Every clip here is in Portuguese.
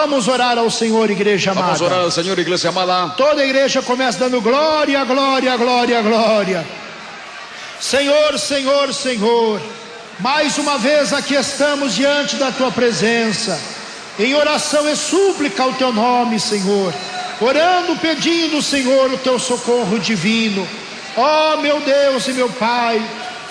Vamos orar ao Senhor, igreja amada. Vamos a orar al Señor, iglesia amada. Toda a igreja começa dando glória, glória, glória, glória. Senhor, Senhor, Senhor, mais uma vez aqui estamos diante da tua presença, em oração e súplica ao teu nome, Senhor, orando, pedindo, Senhor, o teu socorro divino. Ó meu Deus e meu Pai,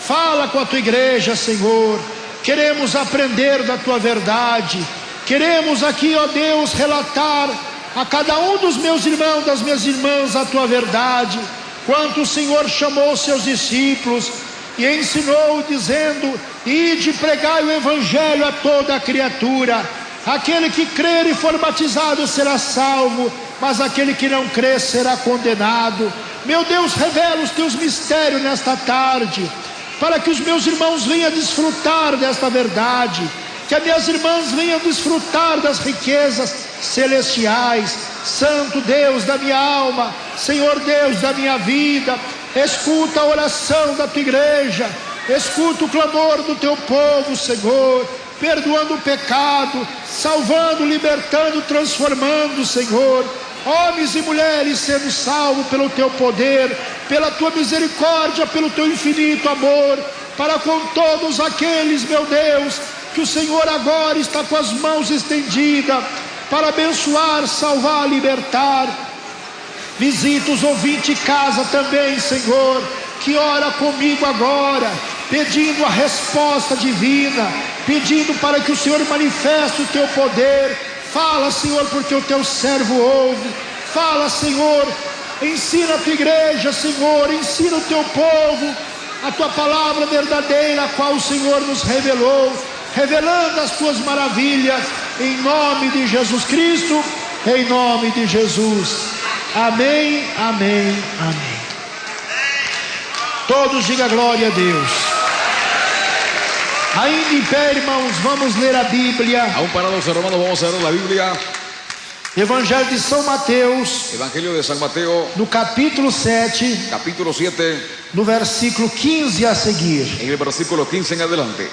fala com a tua igreja, Senhor. Queremos aprender da tua verdade. Queremos aqui, ó Deus, relatar a cada um dos meus irmãos, das minhas irmãs, a tua verdade. Quanto o Senhor chamou seus discípulos e ensinou, dizendo: ide pregai o evangelho a toda a criatura. Aquele que crer e for batizado será salvo, mas aquele que não crer será condenado. Meu Deus, revela os teus mistérios nesta tarde, para que os meus irmãos venham desfrutar desta verdade, que as minhas irmãs venham desfrutar das riquezas celestiais. Santo Deus da minha alma, Senhor Deus da minha vida, escuta a oração da tua igreja, escuta o clamor do teu povo, Senhor, perdoando o pecado, salvando, libertando, transformando, Senhor, homens e mulheres sendo salvos pelo teu poder, pela tua misericórdia, pelo teu infinito amor, para com todos aqueles, meu Deus, que o Senhor agora está com as mãos estendidas, para abençoar, salvar, libertar. Visita os ouvintes de casa também, Senhor, que ora comigo agora, pedindo a resposta divina, pedindo para que o Senhor manifeste o teu poder. Fala, Senhor, porque o teu servo ouve. Fala, Senhor, ensina a tua igreja, Senhor, ensina o teu povo a tua palavra verdadeira, a qual o Senhor nos revelou, revelando as tuas maravilhas, em nome de Jesus Cristo, em nome de Jesus. Amém, amém, amém. Todos digam glória a Deus. Ainda em pé, irmãos, vamos ler a Bíblia. Aún parados, hermanos, vamos a leer la Biblia. Evangelho de São Mateus, Evangelio de San Mateo, no capítulo 7, capítulo 7, no versículo 15 a seguir. en el versículo 15 en adelante.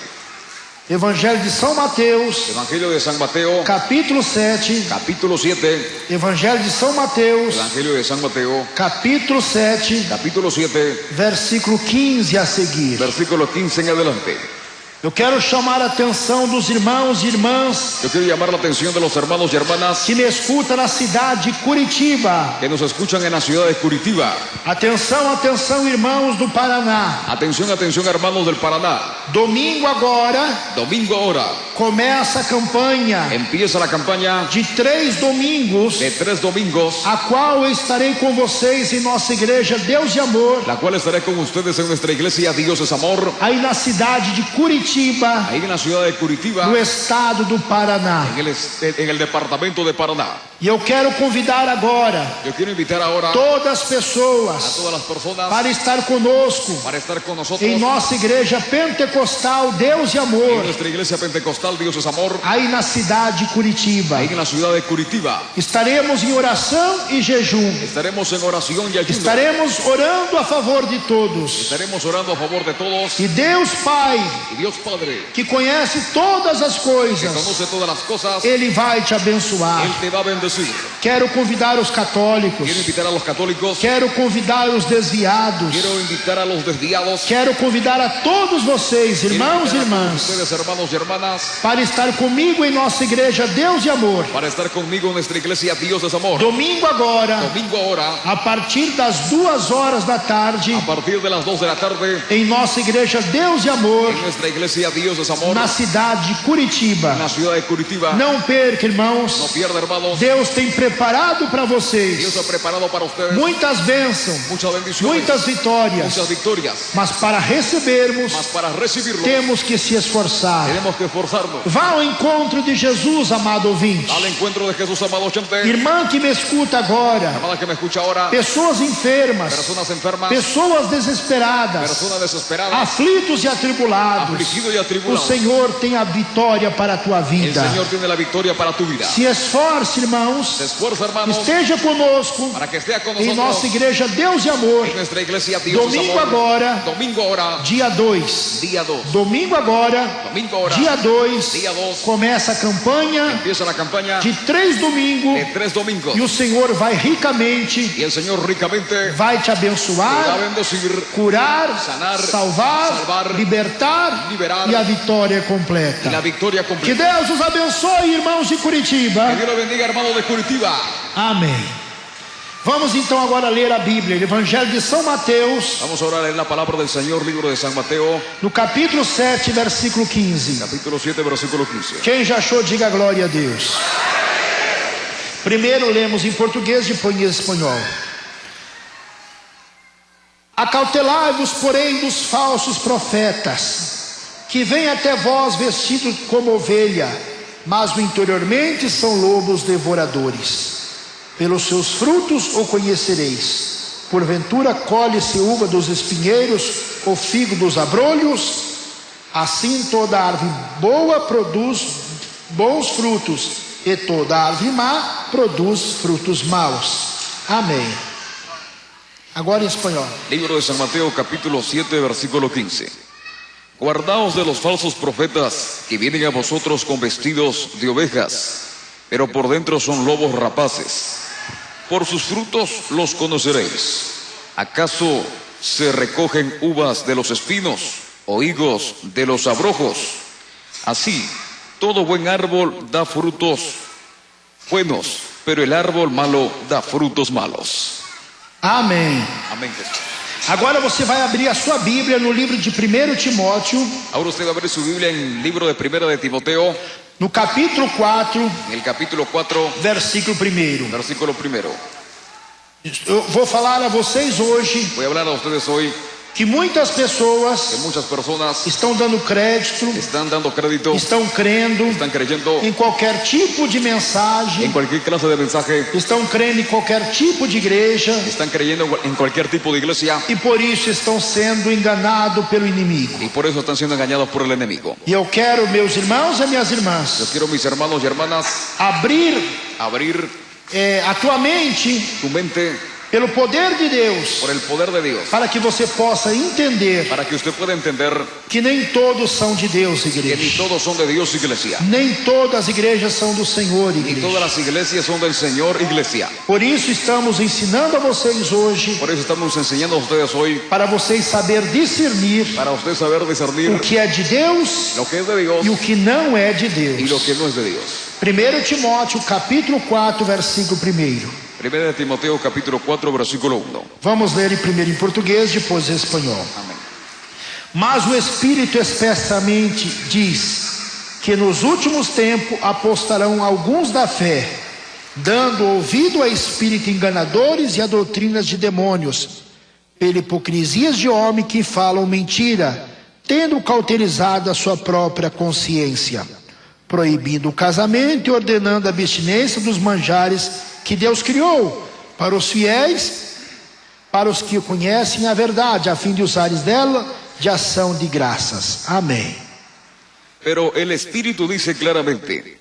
Evangelho de São Mateus, Evangelio de San Mateo, capítulo 7, capítulo 7, Evangelho de São Mateus, Evangelio de San Mateo, capítulo 7, capítulo 7, versículo 15 a seguir. versículo 15 en adelante. Eu quero chamar a atenção dos irmãos e irmãs Yo quiero llamar la atención de los hermanos y hermanas que me escutam na cidade de Curitiba. que nos escuchan en la ciudad de Curitiba. Atenção, atenção, irmãos do Paraná. Atención, atención, hermanos del Paraná. Domingo agora Domingo ahora começa a campanha empieza la campaña de 3 domingos, de 3 domingos, a qual eu estarei com vocês em nossa igreja Deus de Amor, la cual estaré con ustedes en nuestra iglesia Dios es Amor, aí na cidade de Curitiba, ahí en la ciudad de Curitiba, no estado do Paraná. en el departamento de Paraná. E eu quero convidar agora Yo quiero invitar ahora todas as a pessoas todas las personas para estar conosco para estar con nosotros em nossa igreja pentecostal Deus de en Amor, nuestra iglesia pentecostal Dios es Amor, aí na cidade de Curitiba. ahí en la ciudad de Curitiba. Estaremos em oração e jejum. Estaremos en oración y ayuno. Estaremos orando a favor de todos. Estaremos orando a favor de todos. E Deus Pai, Y Dios Padre, que conhece todas as que coisas, conoce todas las cosas, Ele vai te abençoar. Él te va a bendecir. Quero convidar os católicos, Quiero invitar a los católicos, quero convidar os desviados, quiero invitar a los desviados, quero convidar a todos vocês, quiero irmãos e invitar a todos irmãs, ustedes, hermanos y hermanas, para estar comigo em nossa igreja Deus de Amor. para estar conmigo en nuestra iglesia Dios es Amor. Domingo agora, Domingo ahora, a partir das 2 horas da tarde, a partir de las 2 de la tarde, em nossa igreja Deus de Amor, en nuestra iglesia Dios es Amor, na cidade de Curitiba. en la ciudad de Curitiba. Não perca, No irmãos, pierda, hermanos. Deus tem preparado para Dios vocês ha preparado para ustedes muitas bênçãos, muchas bendiciones, muitas vitórias, muchas victorias, mas para recebermos mas para recibirlo temos que se esforçar. tenemos que esforzarnos. Vá ao encontro de Jesus, amado ouvinte. Al encuentro de Jesús, amado oyente, Irmã que me escuta agora, hermana que me escucha ahora, pessoas enfermas, personas enfermas, pessoas desesperadas, personas desesperadas, aflitos e atribulados, afligido y o atribulado, Senhor tem a vitória para a tua el vida. Señor tiene la victoria para tu vida. Se esforce, irmãos, Se esfuerza, hermanos, esteja conosco para que esté con em nosotros nossa igreja Deus e Amor. en nuestra iglesia Dios es Domingo amor. agora, Domingo ahora, dia 2. día 2. Domingo agora, Domingo ahora, dia 2, dia 2, começa a campanha empieza la campaña de 3 domingos de 3 domingos. e o Senhor vai ricamente, Y el Señor ricamente vai te te va a abençoar, bendecir, curar, sanar, salvar, salvar, libertar liberar e a vitória y la completa. victoria Que completa. Deus os abençoe, irmãos de Que Curitiba. Dios lo bendiga, hermano de Curitiba. Amém. Vamos então agora ler a Bíblia, o Evangelho de São Mateus, Vamos ahora a leer la palabra del Señor, libro de San Mateo, no capítulo 7, versículo 15. capítulo 7, versículo 15. Quem já achou, diga glória a Deus. Primeiro lemos em português, depois em espanhol. Acautelai-vos, porém, dos falsos profetas, que vêm até vós vestidos como ovelha, mas interiormente são lobos devoradores. Pelos seus frutos o conhecereis. Porventura colhe-se uva dos espinheiros, ou figo dos abrolhos? Assim toda árvore boa produz bons frutos, e toda árvore má produz frutos maus. Amém. Agora em espanhol. Libro de San Mateo, capítulo 7, versículo 15. Guardaos de los falsos profetas que vienen a vosotros con vestidos de ovejas, pero por dentro son lobos rapaces. Por sus frutos los conoceréis. ¿Acaso se recogen uvas de los espinos o higos de los abrojos? Así, todo buen árbol da frutos buenos, pero el árbol malo da frutos malos. Amém. Amén. Agora você vai abrir a sua Bíblia no livro de 1 Timóteo, Ahora usted va a abrir su Biblia en el libro de Primera de Timoteo, no capítulo 4, en el capítulo 4, versículo 1. versículo 1. Eu vou falar a vocês hoje Voy a hablar a ustedes hoy que muitas que pessoas muchas personas estão dando crédito, están dando crédito, estão crendo están creyendo em qualquer tipo de mensagem, en cualquier clase de mensaje, estão crendo em qualquer tipo de igreja están creyendo en cualquier tipo de iglesia e por isso estão sendo enganados pelo inimigo. y por eso están siendo engañados por el enemigo. E eu quero, meus irmãos e minhas Yo irmãs, quiero, mis hermanos y hermanas, abrir abrir a tua mente tu mente pelo poder de Deus, por el poder de Dios, para que você possa entender para que usted pueda entender que nem todos são de Deus, que ni igreja. todos son de Dios, iglesia, Nem todas as igrejas são do Senhor, ni todas igreja. las iglesias son del Señor, iglesia. Por isso estamos ensinando a vocês hoje, Por eso estamos enseñando a ustedes hoy, para vocês saber discernir para usted saber discernir o que é de Deus lo que es de Dios e o que não é de y lo Deus. que no es de Dios. 1 Timóteo capítulo 4, versículo 1. Primera de Timoteo, capítulo 4, versículo 1. Vamos ler primeiro em português, depois em espanhol. Amén. Mas o Espírito expressamente diz que nos últimos tempos apostarão alguns da fé, dando ouvido a espíritos enganadores e a doutrinas de demônios, pela hipocrisias de homens que falam mentira, tendo cauterizado a sua própria consciência, proibindo o casamento e ordenando a abstinência dos manjares que Deus criou para os fiéis, para os que conhecem a verdade, a fim de usares dela de ação de graças. Amém. Pero el Espíritu dice claramente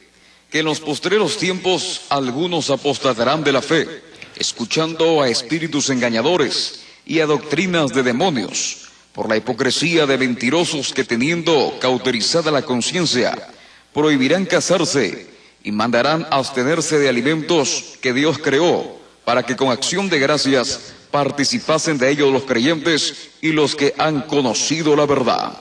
que en los postreros tiempos algunos apostatarán de la fe, escuchando a espíritus engañadores y a doctrinas de demonios, por la hipocresía de mentirosos que teniendo cauterizada la conciencia, prohibirán casarse y mandarán abstenerse de alimentos que Dios creó, para que con acción de gracias participasen de ellos los creyentes y los que han conocido la verdad.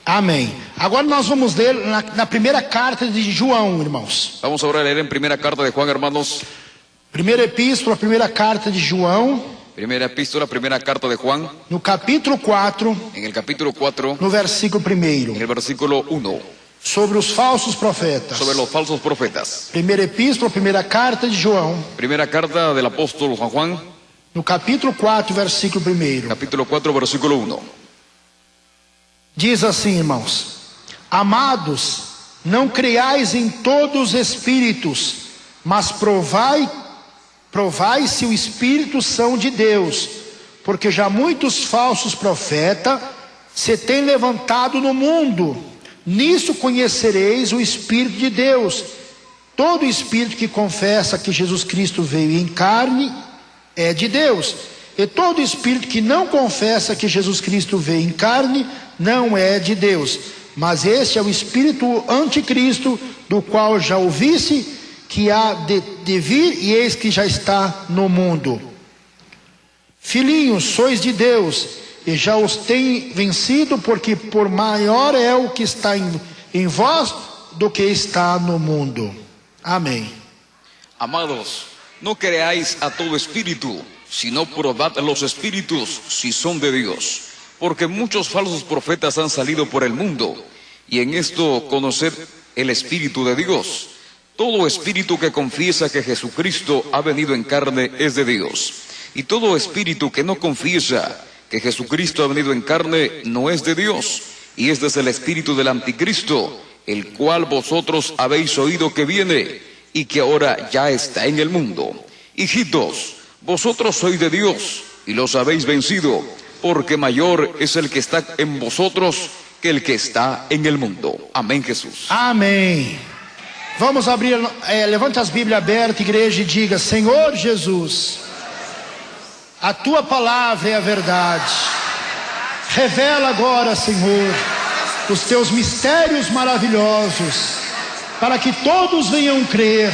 Amém. Agora nós vamos ler na primeira carta de João, irmãos. Vamos ahora a leer en primera carta de Juan, hermanos. Primeira epístola, primeira carta de João, Primera epístola, primera carta de Juan, no capítulo 4, en el capítulo 4, no versículo 1, en el versículo 1. sobre os falsos profetas. Sobre los falsos profetas. Primeira epístola, primeira carta de João, Primera carta del apóstol San Juan, no capítulo 4, versículo 1. capítulo 4, versículo 1. Diz assim, irmãos: amados, não creiais em todos os espíritos, mas provai se o espírito são de Deus, porque já muitos falsos profetas se tem levantado no mundo. Nisso conhecereis o Espírito de Deus. Todo espírito que confessa que Jesus Cristo veio em carne é de Deus. E todo espírito que não confessa que Jesus Cristo veio em carne não é de Deus. Mas este é o espírito anticristo, do qual já ouvisse que há de vir, e eis que já está no mundo. Filhinhos, sois de Deus, e já os tem vencido, porque por maior é o que está em vós do que está no mundo. Amém. Amados, no creáis a todo espíritu, sino probad los espíritus si son de Dios, porque muchos falsos profetas han salido por el mundo, y en esto conoced el Espíritu de Dios. Todo espíritu que confiesa que Jesucristo ha venido en carne es de Dios, y todo espíritu que no confiesa que Jesucristo ha venido en carne no es de Dios, y este es el espíritu del anticristo, el cual vosotros habéis oído que viene, y que ahora ya está en el mundo. Hijitos, vosotros sois de Dios, y los habéis vencido, porque mayor es el que está en vosotros que el que está en el mundo. Amém, Jesús. Amém. Vamos abrir, levante as Bíblias abertas, igreja, e diga: Senhor Jesus, a tua palavra é a verdade. Revela agora, Senhor, os teus mistérios maravilhosos, para que todos venham crer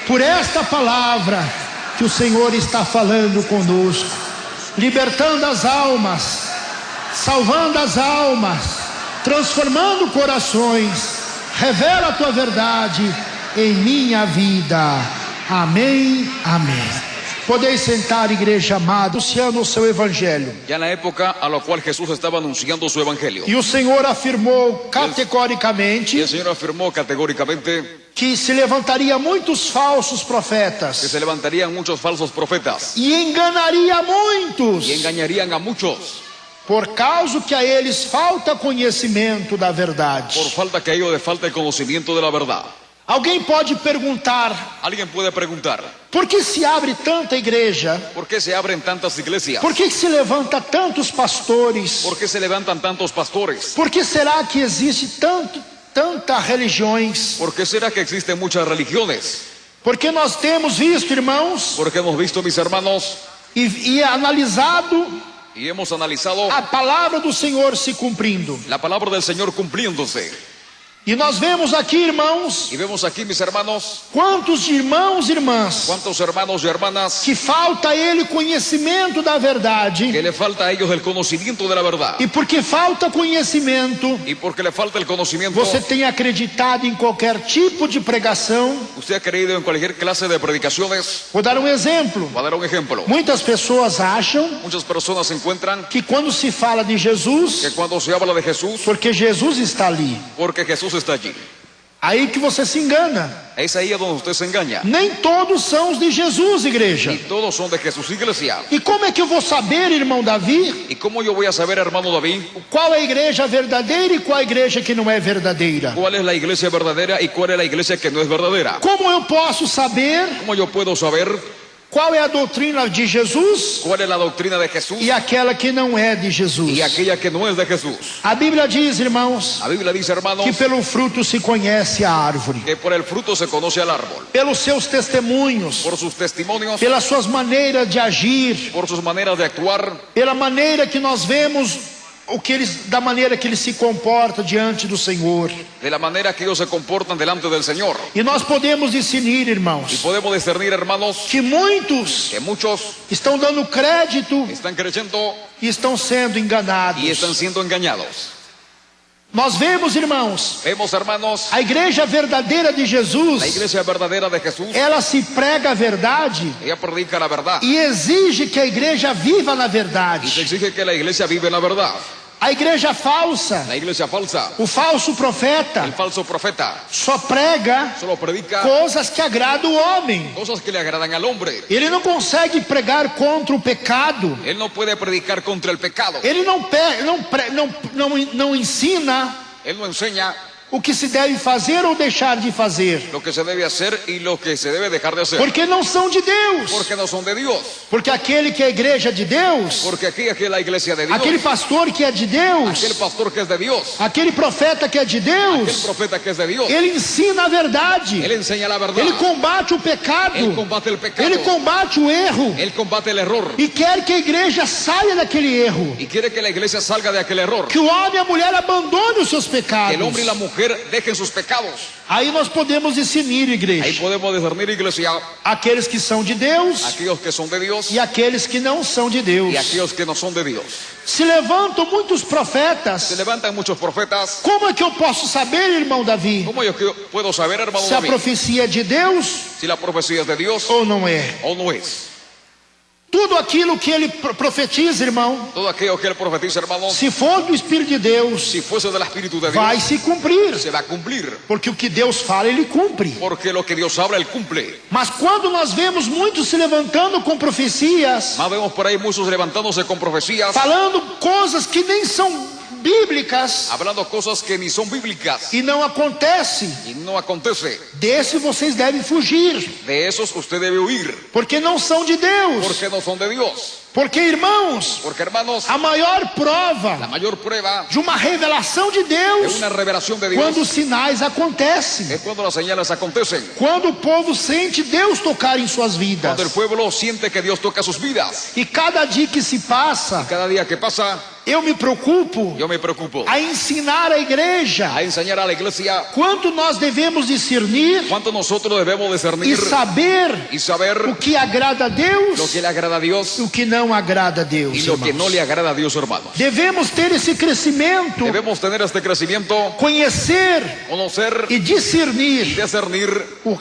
por esta palavra que o Senhor está falando conosco, libertando as almas, salvando as almas, transformando corações. Revela a tua verdade em minha vida. Amém, amém. Podeis sentar, igreja amada, anunciando o seu evangelho. Ya en la época a la cual Jesús estaba anunciando su evangelio, E o Senhor afirmou y categoricamente el Señor afirmó categóricamente que se levantaria muitos falsos que profetas se levantarían muchos falsos profetas e enganaria muitos, y engañarían a muchos, por causa que a eles falta conhecimento da verdade. por falta que a ellos les falta el conocimiento de la verdad. Alguém pode perguntar: Alguien puede preguntar, por que se abre tanta igreja? ¿por qué se abren tantas iglesias? Por que se levanta tantos pastores? ¿Por qué se levantan tantos pastores? Por que será que existe tantas religiões? ¿Por qué será que existen muchas religiones? Porque nós temos visto, irmãos, Porque hemos visto, mis hermanos, e analisado y hemos analizado a palavra do Senhor se cumprindo. la palabra del Señor cumpliéndose. E nós vemos aqui, irmãos, Y vemos aquí, mis hermanos, quantos irmãos e irmãs cuántos hermanos y hermanas que falta a ele conhecimento da verdade, que le falta a ellos el conocimiento de la verdad. e porque falta conhecimento, Y porque le falta el conocimiento, você tem acreditado em qualquer tipo de pregação. usted ha creído en cualquier clase de predicaciones. Vou dar um exemplo. Voy a dar un ejemplo. Muitas pessoas acham Muchas personas encuentran que quando se fala de Jesus, que cuando se habla de Jesús, porque Jesus está ali, porque Jesús está allí. aí que você se engana. Es ahí a donde usted se engaña. Nem todos são os de Jesus, igreja. Y todos son de Jesús, iglesia. E como é que eu vou saber, irmão Davi, ¿Y cómo yo voy a saber, hermano David, qual é a igreja verdadeira e qual a igreja que não é verdadeira? cuál es la iglesia verdadera y cuál es la iglesia que no es verdadera? Como eu posso saber ¿Cómo yo puedo saber qual é a doutrina de Jesus cuál es la doctrina de Jesús e aquela que não é de Jesus? y aquella que no es de Jesús? A Bíblia diz, irmãos, La Biblia dice, hermanos, que pelo fruto se conhece a árvore, que por el fruto se conoce al árbol, pelos seus testemunhos, por sus testimonios, pelas suas maneiras de agir, por sus maneras de actuar, pela maneira que nós vemos da maneira que ele se comporta diante do Senhor. de la manera que ellos se comportan delante del Señor. E nós podemos discernir, Y irmãos, podemos discernir, hermanos, que muitos que muchos estão dando crédito están creyendo e estão sendo enganados. y están siendo engañados. Nós vemos, irmãos, Vemos, hermanos, a igreja verdadeira de la Jesus, iglesia verdadera de Jesús, ela se prega a verdade ella predica la verdad e exige que a igreja viva na y se verdade. exige que la iglesia vive la verdad. A igreja falsa, La iglesia falsa, o falso el profeta, falso profeta, só prega solo predica coisas que agradam o homem. cosas que le agradan al hombre. Ele não consegue pregar contra o pecado. Él no puede predicar contra el pecado. Ele não ensina Él no enseña o que se deve fazer ou deixar de fazer. lo que se debe hacer y lo que se debe dejar de hacer. Porque não são de Deus. Porque no son de Dios. Porque aquele que é a igreja de Deus, Porque aquí es la iglesia de Dios. aquele pastor que é de Deus, Aquel pastor que es de Dios. aquele profeta que é de Aquel Deus, profeta que es de Dios. ele ensina a verdade. Él enseña la verdad. Ele combate o pecado. Él combate el pecado. Ele combate o erro. Él combate el error. E quer que a igreja saia daquele erro. Y quiere que la iglesia salga de aquel error. Que o homem e a mulher abandone os seus Que pecados. el hombre y la mujer dejen sus pecados. Aí nós podemos discernir, Ahí igreja, podemos discernir, iglesia, aqueles que são de Deus aquellos que son de Dios e aqueles que não são de Deus. y aquellos que no son de Dios. Se levantam muitos Se profetas. levantan muchos profetas. Como é que eu posso saber, irmão Davi, ¿Cómo yo puedo saber, hermano se a David, profecia é de Deus si la profecía es de Dios ou não é? o no es? Tudo aquilo que ele profetiza, irmão, Todo aquello que él profetiza, hermano, se for do Espírito de Deus, si fuese del Espíritu de vai Dios, se cumprir. se va a cumplir. Porque o que Deus fala, ele cumpre. Porque lo que Dios habla, él cumple. Mas quando nós vemos muitos se levantando com profecias, Más vemos por ahí muchos levantándose con profecías, falando coisas que nem são bíblicas, hablando cosas que ni son bíblicas e não acontece, y no acontece. desse vocês devem fugir, De esos usted debe huir, porque não são de Deus. porque no son de Dios. Porque, irmãos, Porque, hermanos, a maior la prova mayor prueba de uma revelação de es Deus, una revelación de Dios quando os sinais acontecem, es cuando las señales acontecen, quando o povo sente Deus tocar em suas vidas. cuando el pueblo siente que Dios toca sus vidas. E cada dia que se passa, Cada día que pasa, eu me preocupo yo me preocupo a ensinar a igreja a enseñar a la iglesia quanto nós devemos discernir cuánto nosotros debemos e discernir saber y saber o que agrada a lo Deus que le agrada a Dios e o que não agrada a Deus. y lo que Irmãos. no le agrada a Dios, hermanos. Devemos ter esse crescimento, Debemos tener este crecimiento, conhecer conocer e y discernir discernir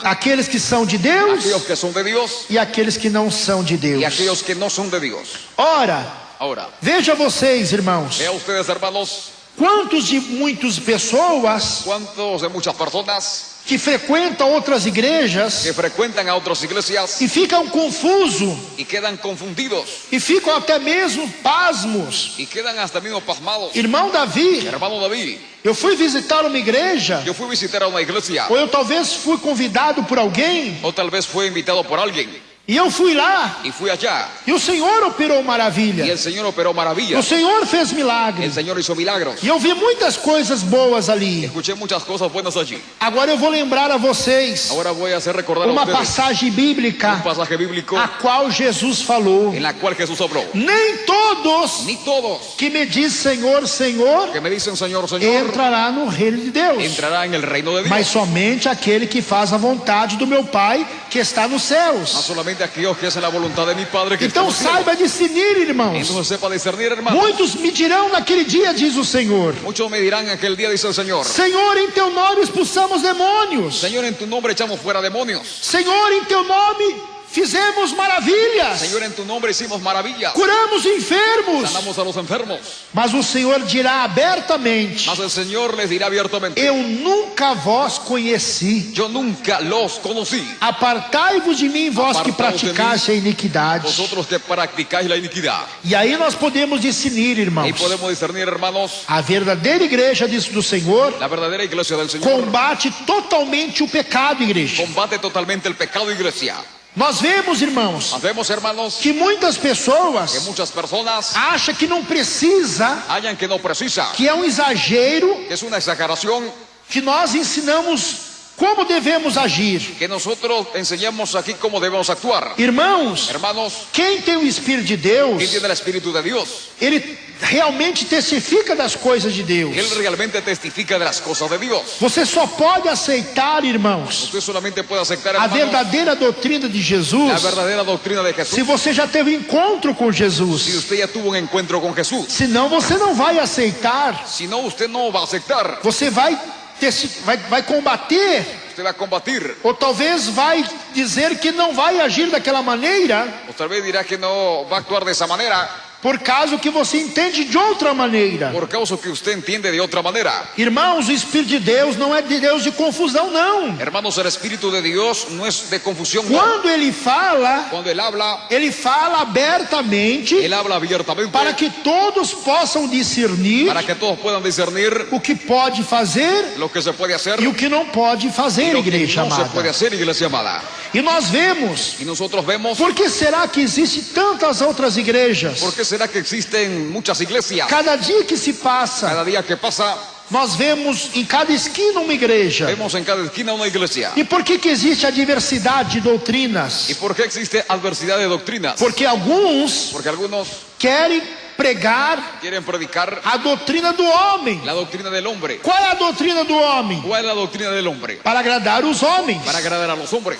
aqueles que são de Deus aquellos que son de Dios e aqueles que não são de y Deus. aquellos que no son de Dios. Ora, Ahora, veja vocês, irmãos, vean ustedes, hermanos, quantos de muitas pessoas cuántos de muchas personas que frequentam outras igrejas que frecuentan a otras iglesias e ficam confusos y quedan confundidos e ficam até mesmo pasmos. y quedan hasta mismo pasmados. Irmão Davi, Hermano David, eu fui visitar uma igreja, yo fui a visitar a una iglesia, ou eu talvez fui convidado por alguém, o tal vez fue invitado por alguien, e eu fui lá, y fui allá, e o Senhor operou y maravilha, el Señor operó o maravillas, Senhor fez el milagres, Señor hizo milagros, e eu vi muitas coisas boas ali. escuché muchas cosas buenas allí. Agora eu vou lembrar a vocês Ahora voy a hacer recordar a uma ustedes passagem un bíblica pasaje bíblico a qual Jesus falou: en la cual Jesús habló. nem todos Ni todos que me diz Senhor, Senhor, que me dicen Señor, Señor, entrará no reino de Deus, entrará en el reino de Dios, mas somente aquele que faz a vontade do meu Pai que está nos no céus. solamente aquellos que hacen la voluntad de mi Padre que está en Então los cielos. saiba discernir, irmãos. Entonces sepa discernir, hermano. Muitos me dirão naquele dia, diz o Senhor: Muchos me dirán aquel día, dice el Señor, Senhor, em teu nome expulsamos demônios. Señor, en tu nombre echamos fuera demonios. Senhor, em teu nome fizemos maravilhas. Señor, en tu nombre hicimos maravillas. Curamos enfermos. Sanamos a los enfermos. Mas o Senhor dirá abertamente: Mas el Señor les dirá abiertamente, eu nunca vos conheci. yo nunca los conocí. Apartai-vos de mim, vós que Apartaos de mim, praticaste a iniquidade. Vosotros que practicáis la iniquidad. E aí nós podemos discernir, Ahí irmãos, podemos discernir, hermanos, a verdadeira igreja do Senhor la verdadera iglesia del Señor combate totalmente o pecado, igreja. combate totalmente el pecado, iglesia. Nós vemos, irmãos, Vemos, hermanos, que muitas que pessoas muchas personas acham que não precisa, hallan que no precisa, que é um exagero, que es una exageración, que nós ensinamos como devemos agir. que nosotros enseñamos aquí cómo debemos actuar. Irmãos, Hermanos, quem tem o Espírito de Deus, ¿quién tiene el Espíritu de Dios? ele realmente testifica das coisas de Deus. Él realmente testifica de las cosas de Dios. Você só pode aceitar, irmãos, Usted solamente puede aceptar, a hermanos, verdadeira doutrina de la Jesus verdadera doctrina de se Jesús. você já teve encontro com Si Jesus. usted ya tuvo un encuentro con Jesús, Senão você não vai aceitar. si no, usted no va a aceptar. Você vai combater, Usted va a combatir. ou talvez vai dizer que não vai agir daquela maneira, O tal vez dirá que no va a actuar de esa manera, por causa que você entende de outra maneira. por causa que usted entiende de otra manera. Irmãos, o Espírito de Deus não é de Deus de confusão, não. Hermanos, el Espíritu de Dios no es de confusión. No. Quando ele fala abertamente, Él habla abiertamente para que todos possam discernir para que todos puedan discernir o que pode fazer lo que se puede hacer e o que não pode y fazer, lo que igreja no se puede amada. hacer, iglesia amada. E nós vemos, Y nosotros vemos, por que será que existem tantas outras igrejas? ¿por qué será que existen muchas iglesias? Cada dia que se passa, Cada día que pasa, nós vemos em cada esquina uma igreja. vemos en cada esquina una iglesia. E por que existe a diversidade de doutrinas? ¿Y por qué existe adversidad de doctrinas? Porque alguns Porque algunos querem pregar quieren predicar a doutrina do homem. la doctrina del hombre. Qual é a doutrina do homem? ¿Cuál es la doctrina del hombre? Para agradar os homens. Para agradar a los hombres.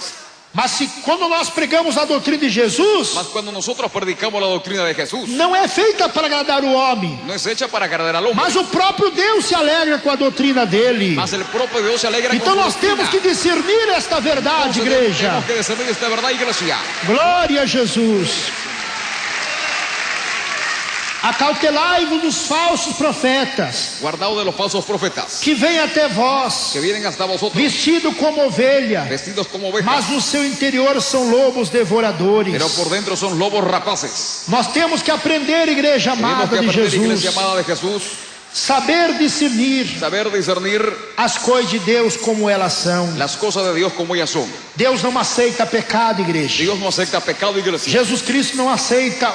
Mas quando nós pregamos a doutrina de Jesus, Mas cuando nosotros predicamos la doctrina de Jesús, não é feita para agradar o homem, no es hecha para agradar al hombre. mas o próprio Deus se alegra com a doutrina dele. Mas el propio Dios se alegra Então con su nós temos que doctrina. discernir esta verdade, Entonces, igreja. tenemos que discernir esta verdad, iglesia. Glória a Jesus. Acautelai-vos dos falsos profetas, Guardaos de los falsos profetas que vêm até vós, que vienen hasta vosotros vestido como ovelha, vestidos como ovejas, mas no seu interior são lobos devoradores. pero por dentro son lobos rapaces. Nós temos que aprender, igreja Tenemos amada que de aprender, Jesus, iglesia amada de Jesús, saber discernir saber discernir as coisas de Deus como elas são. las cosas de Dios como ellas son. Deus não aceita pecado, igreja. Dios no acepta pecado, iglesia. Jesus Cristo não aceita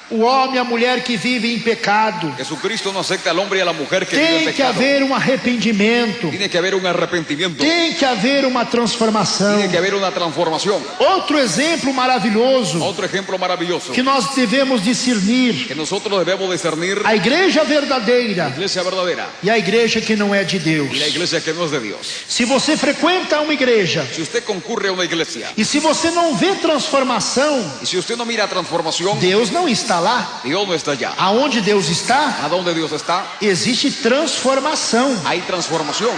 o homem e a mulher que vivem em pecado. Jesucristo no acepta al hombre y a la mujer que vive en Tem que pecado. haver um arrependimento. Tiene que haber un arrepentimiento. Tem que haver uma transformação. Tiene que haber una transformación. Outro exemplo maravilhoso Otro ejemplo maravilloso que nós devemos discernir: que nosotros debemos discernir: a igreja la verdadeira iglesia verdadera e a igreja que não é de Deus. y la iglesia que no es de Dios. Se você frequenta uma igreja Si usted concurre a una iglesia e se você não vê transformação, y si usted no mira transformación, Deus não está lá. Dios no está allá. Aonde Deus está, ¿A dónde Dios está? existe transformação. Hay transformación.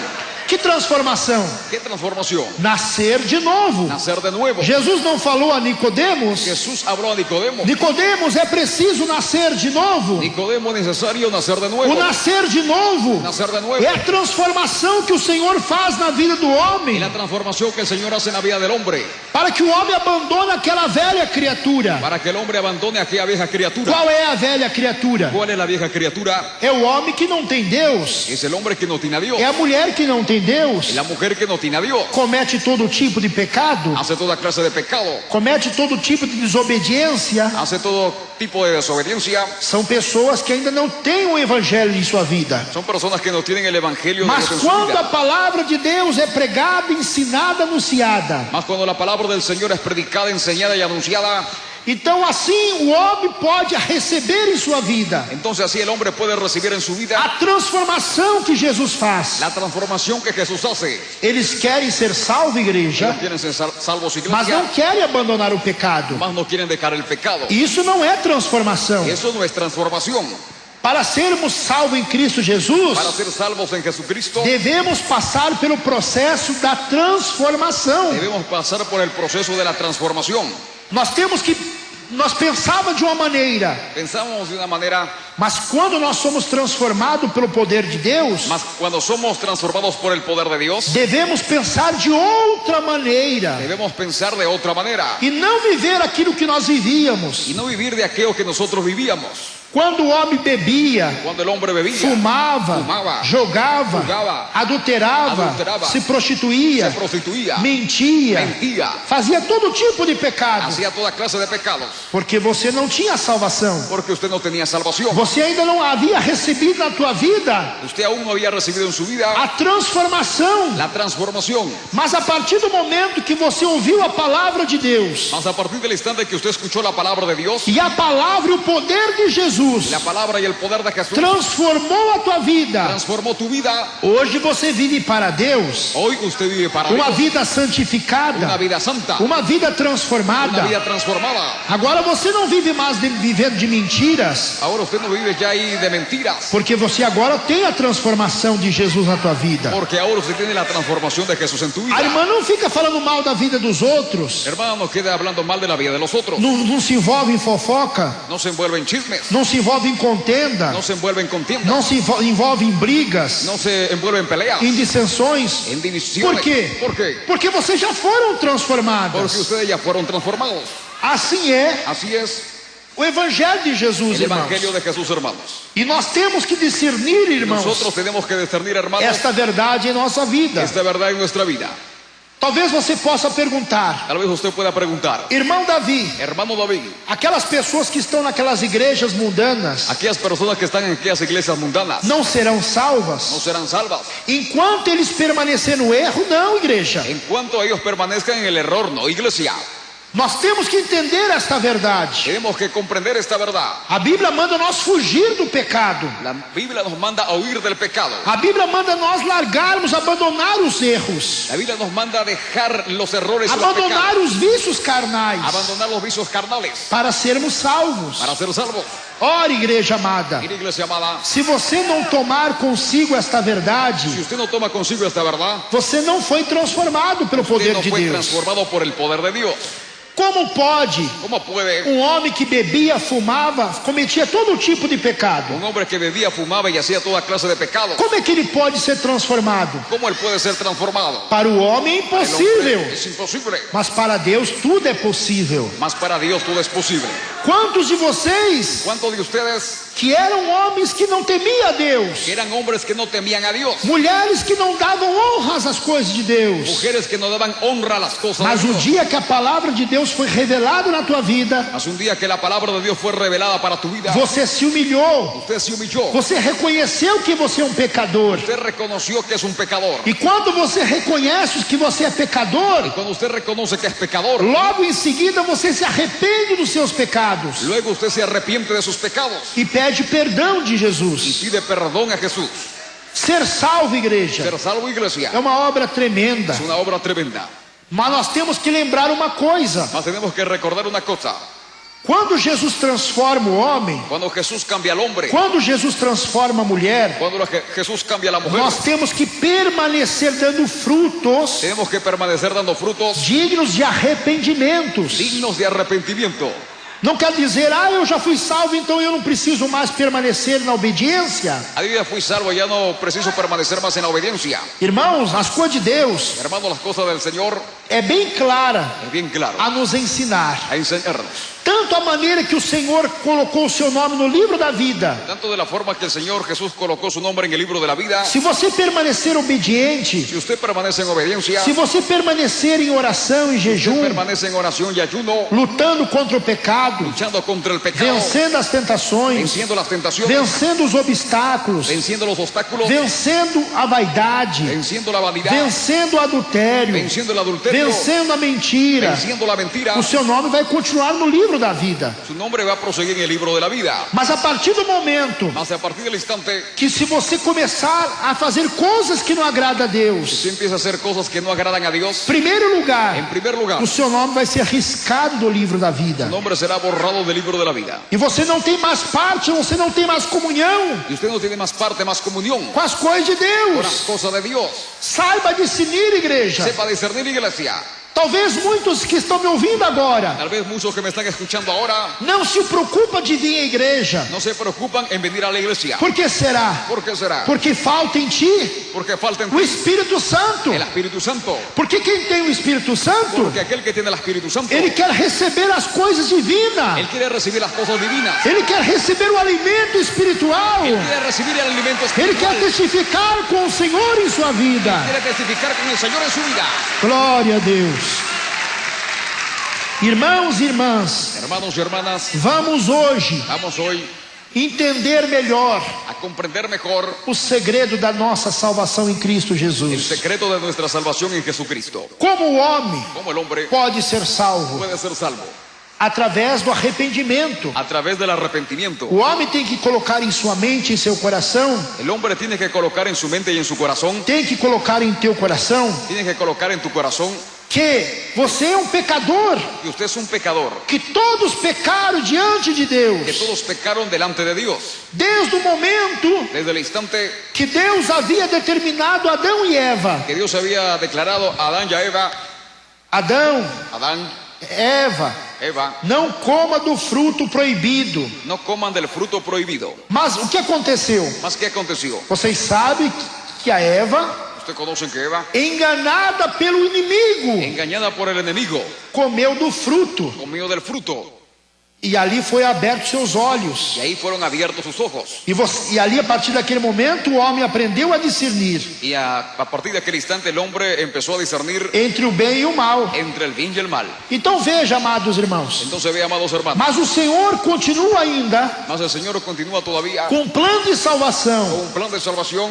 Que transformação? ¿Qué transformación? Nascer de novo. Nacer de nuevo. Jesus não falou a Nicodemos? Jesús habló a Nicodemo. Nicodemos, é preciso nascer de novo. Nicodemo, es necesario nacer de nuevo. O nascer de novo Nacer de nuevo. é a transformação que o Senhor faz na vida do Y homem, la transformación que el Señor hace en la vida del hombre, para que o homem abandone aquela velha criatura. para que el hombre abandone a aquella vieja criatura. Qual é a velha criatura? ¿Cuál es la vieja criatura? É o homem que não tem Deus, Es el hombre que no tiene a Dios. é a mulher que não tem Deus, Y la mujer que no tiene a Dios. comete todo tipo de pecado, Hace toda clase de pecado. comete todo tipo de desobediência. Hace todo tipo de desobediencia. São pessoas que ainda não têm o evangelho em sua vida. Son personas que no tienen el evangelio de Mas Dios en su quando a vida. palavra de Deus é pregada, ensinada, anunciada, Mas cuando la palabra del Señor es predicada, enseñada y anunciada, então assim o homem pode receber em sua vida entonces así el hombre puede recibir en su vida a transformação que Jesus faz. la transformación que Jesús hace. Eles querem ser salvos, igreja, Ellos quieren ser salvos, mas iglesia, não querem abandonar o pecado. mas no quieren dejar el pecado. Isso não é transformação. Eso no es transformación. Para sermos salvos em Cristo Jesus, Para ser salvos en Jesucristo, devemos passar pelo processo da transformação. debemos pasar por el proceso de la transformación. Nós pensávamos de uma maneira, Pensamos de una manera, mas quando nós somos transformados pelo poder de Deus, mas cuando somos transformados por el poder de Dios, devemos pensar de outra maneira debemos pensar de otra manera e não viver aquilo que nós vivíamos. y no vivir de aquello que nosotros vivíamos. Quando o homem bebia, Cuando el hombre bebía, fumava, jogava, adulterava, se prostituía, se prostituía, mentia, mentía, fazia todo tipo de pecado, hacía toda clase de pecados, porque você não tinha salvação. porque usted no tenía salvación. Você ainda não havia recebido na tua vida Usted aún no había recibido en su vida a transformação. la transformación. Mas a partir do momento que você ouviu a palavra de Deus, Mas a partir del instante que usted escuchó la palabra de Dios, e a palavra e o poder de Jesus la palabra y el poder de Jesús transformou a tua vida, transformó tu vida. hoje você vive para Deus, Hoy usted vive para uma Dios, vida una santificada, vida santa, uma vida una transformada. vida transformada. Agora você não vive mais vivendo de mentiras, Ahora usted no vive ya ahí de mentiras, porque você agora tem a transformação de Jesus na tua vida. porque ahora usted tiene la transformación de Jesús en tu vida. A irmã não fica falando mal da vida dos outros, Hermano, no quede hablando mal de la vida de los otros. não se envolve em fofoca, No se envuelve en chismes. não se envolve em contenda, no se envuelve en contienda, não se envolve em brigas, no se envuelve en peleas, em dissensões. en Por divisiones. quê? ¿Por quê? Porque vocês já foram Porque transformados. ustedes ya fueron transformados. Assim é Así es o Evangelho de Jesus, el irmãos. Evangelio de Jesús, hermanos. E nós temos que discernir, irmãos, Nosotros tenemos que discernir, hermanos, esta verdade em nossa vida. esta verdad en nuestra vida. Talvez você possa perguntar, Tal vez usted pueda preguntar, irmão Davi, hermano David, aquelas pessoas que estão naquelas igrejas mundanas aquellas personas que están en aquellas iglesias mundanas não serão no salvas? serán salvas. Enquanto eles permanecerem no erro, não, igreja. En cuanto ellos permanezcan en el error, no, iglesia. Nós temos que entender esta verdade. Tenemos que comprender esta verdad. A Bíblia manda nós fugir do pecado. La Biblia nos manda a huir del pecado. A Bíblia manda nós largarmos, abandonar os erros, La Biblia nos manda a dejar los errores y los abandonar pecados, os vícios carnais, abandonar los vicios carnales para sermos salvos. para ser salvos. Ora, igreja amada, Mira, iglesia amada, se você não tomar consigo esta verdade, si usted no toma consigo esta verdad, você não foi transformado pelo usted poder no de fue Deus. transformado por el poder de Dios. Como pode ¿Cómo puede um homem que bebia, fumava, cometia todo tipo de pecado? un hombre que bebía, fumaba y hacía toda clase de pecados, Como é que ele pode ser transformado? cómo él puede ser transformado? Para o homem é El hombre impossível, es imposible, mas para Deus tudo é possível. mas para Dios todo es posible. Quantos de vocês ¿Cuántos de ustedes que eram homens que não temiam a Deus, que eran hombres que no temían a Dios, mulheres que não davam honras às coisas de Deus, mujeres que no daban honra a las cosas mas de o Dios? dia que a palavra de Deus foi revelada na tua vida, Mas un día que la palabra de Dios fue revelada para tu vida, você se humilhou, usted se humilló, você reconheceu que você é um pecador. usted reconoció que es un pecador. E quando você reconhece que você é pecador, Cuando usted reconoce que es pecador, logo em seguida você se arrepende dos seus pecados luego usted se arrepiente de sus pecados e pede perdão de y Jesus. pide perdón a Jesús. Ser salvo, igreja, Ser salvo, iglesia, é uma obra tremenda. es una obra tremenda. Mas nós temos que lembrar uma coisa: Mas tenemos que recordar una cosa. quando Jesus transforma o homem, Cuando Jesús cambia al hombre, quando Jesus transforma a mulher, cuando Jesús cambia a la mujer, nós temos que permanecer dando frutos tenemos que permanecer dando frutos dignos de arrependimentos. dignos de arrepentimiento. Não quer dizer, eu já fui salvo, então eu não preciso mais permanecer na obediência. A yo ya fui salvo, ya no preciso permanecer más en la obediencia. Irmãos, as coisas de Deus Hermanos, las cosas del Señor é bem clara es bien claro, a nos ensinar. a enseñarnos. Tanto a maneira que o Senhor colocou o seu nome no livro da vida. Tanto de la forma que el Señor Jesús colocó su nombre en el libro de la vida. Se você permanecer obediente, Si usted permanece en obediencia, se você permanecer em oração e usted jejum, permanece en oración y ayuno, lutando contra o pecado, luchando contra el pecado, vencendo as tentações, venciendo las tentaciones, vencendo os obstáculos, venciendo los obstáculos, vencendo a vaidade, venciendo la vanidad, vencendo o adultério, venciendo el adulterio, vencendo a mentira, venciendo la mentira, o seu nome vai continuar no livro da vida. su nombre va a proseguir en el libro de la vida. Mas a partir do momento Mas a partir del instante que se você começar a fazer coisas que não agradam a Deus, usted empieza a hacer cosas que no agradan a Dios, primeiro lugar, en primer lugar, o seu nome vai ser riscado do livro da su vida. nombre será borrado del libro de la vida. E você não tem mais parte, você não tem mais comunhão Y usted no tiene más parte, más comunión com as coisas de con las Deus. cosas de Dios. Saiba discernir, igreja. Sepa discernir, iglesia. Talvez muitos que estão me ouvindo agora Tal vez muchos que me están escuchando ahora não se preocupam de vir à igreja. no se preocupan en venir a la iglesia. Por que será? ¿Por qué será? Porque falta em ti Porque falta en o ti Espírito Santo. el Espíritu Santo. Porque quem tem o Espírito Santo, Porque aquel que tiene el Espíritu Santo, ele quer receber as coisas divinas. él quiere recibir las cosas divinas. Ele quer receber o alimento espiritual. Él quiere recibir el alimento Ele quer espiritual. testificar com o Senhor em sua vida. Quiere testificar con el Señor en su vida. Glória a Deus. Irmãos e irmãs, Hermanos y hermanas, vamos hoje vamos hoy entender melhor a comprender mejor o segredo da nossa salvação em Cristo el Jesus. secreto de nuestra salvación en Jesucristo. Como o homem Cómo el hombre pode ser salvo? puede ser salvo Através do arrependimento. a través del arrepentimiento. O homem tem que colocar em sua mente, em seu coração, El hombre tiene que colocar en su mente y en su corazón, tem que colocar em teu coração, tiene que colocar en tu corazón que você é um pecador, que usted es un pecador, que todos pecaram diante de que Deus. todos pecaron delante de Dios. Desde o momento Desde el instante que Deus havia determinado Adão e Eva. que Dios había declarado a Adán y a Eva, Adão, Adán, Eva, não coma do fruto proibido. no coman del fruto prohibido. Mas o que aconteceu? ¿Mas qué aconteció? Vocês sabem que a Eva, Ustedes conocen que Eva, enganada pelo inimigo, engañada por el enemigo, comeu do fruto. comió del fruto. E ali foi aberto seus olhos. Y ahí fueron abiertos sus ojos. E ali, a partir daquele momento, o homem aprendeu a discernir Y a partir de aquel instante el hombre empezó a discernir entre o bem e o mal. entre el bien y el mal. Então veja, amados irmãos, Entonces ve, amados hermanos, mas o Senhor continua ainda mas el Señor continúa todavía com um plano de con salvação. un plan de salvación.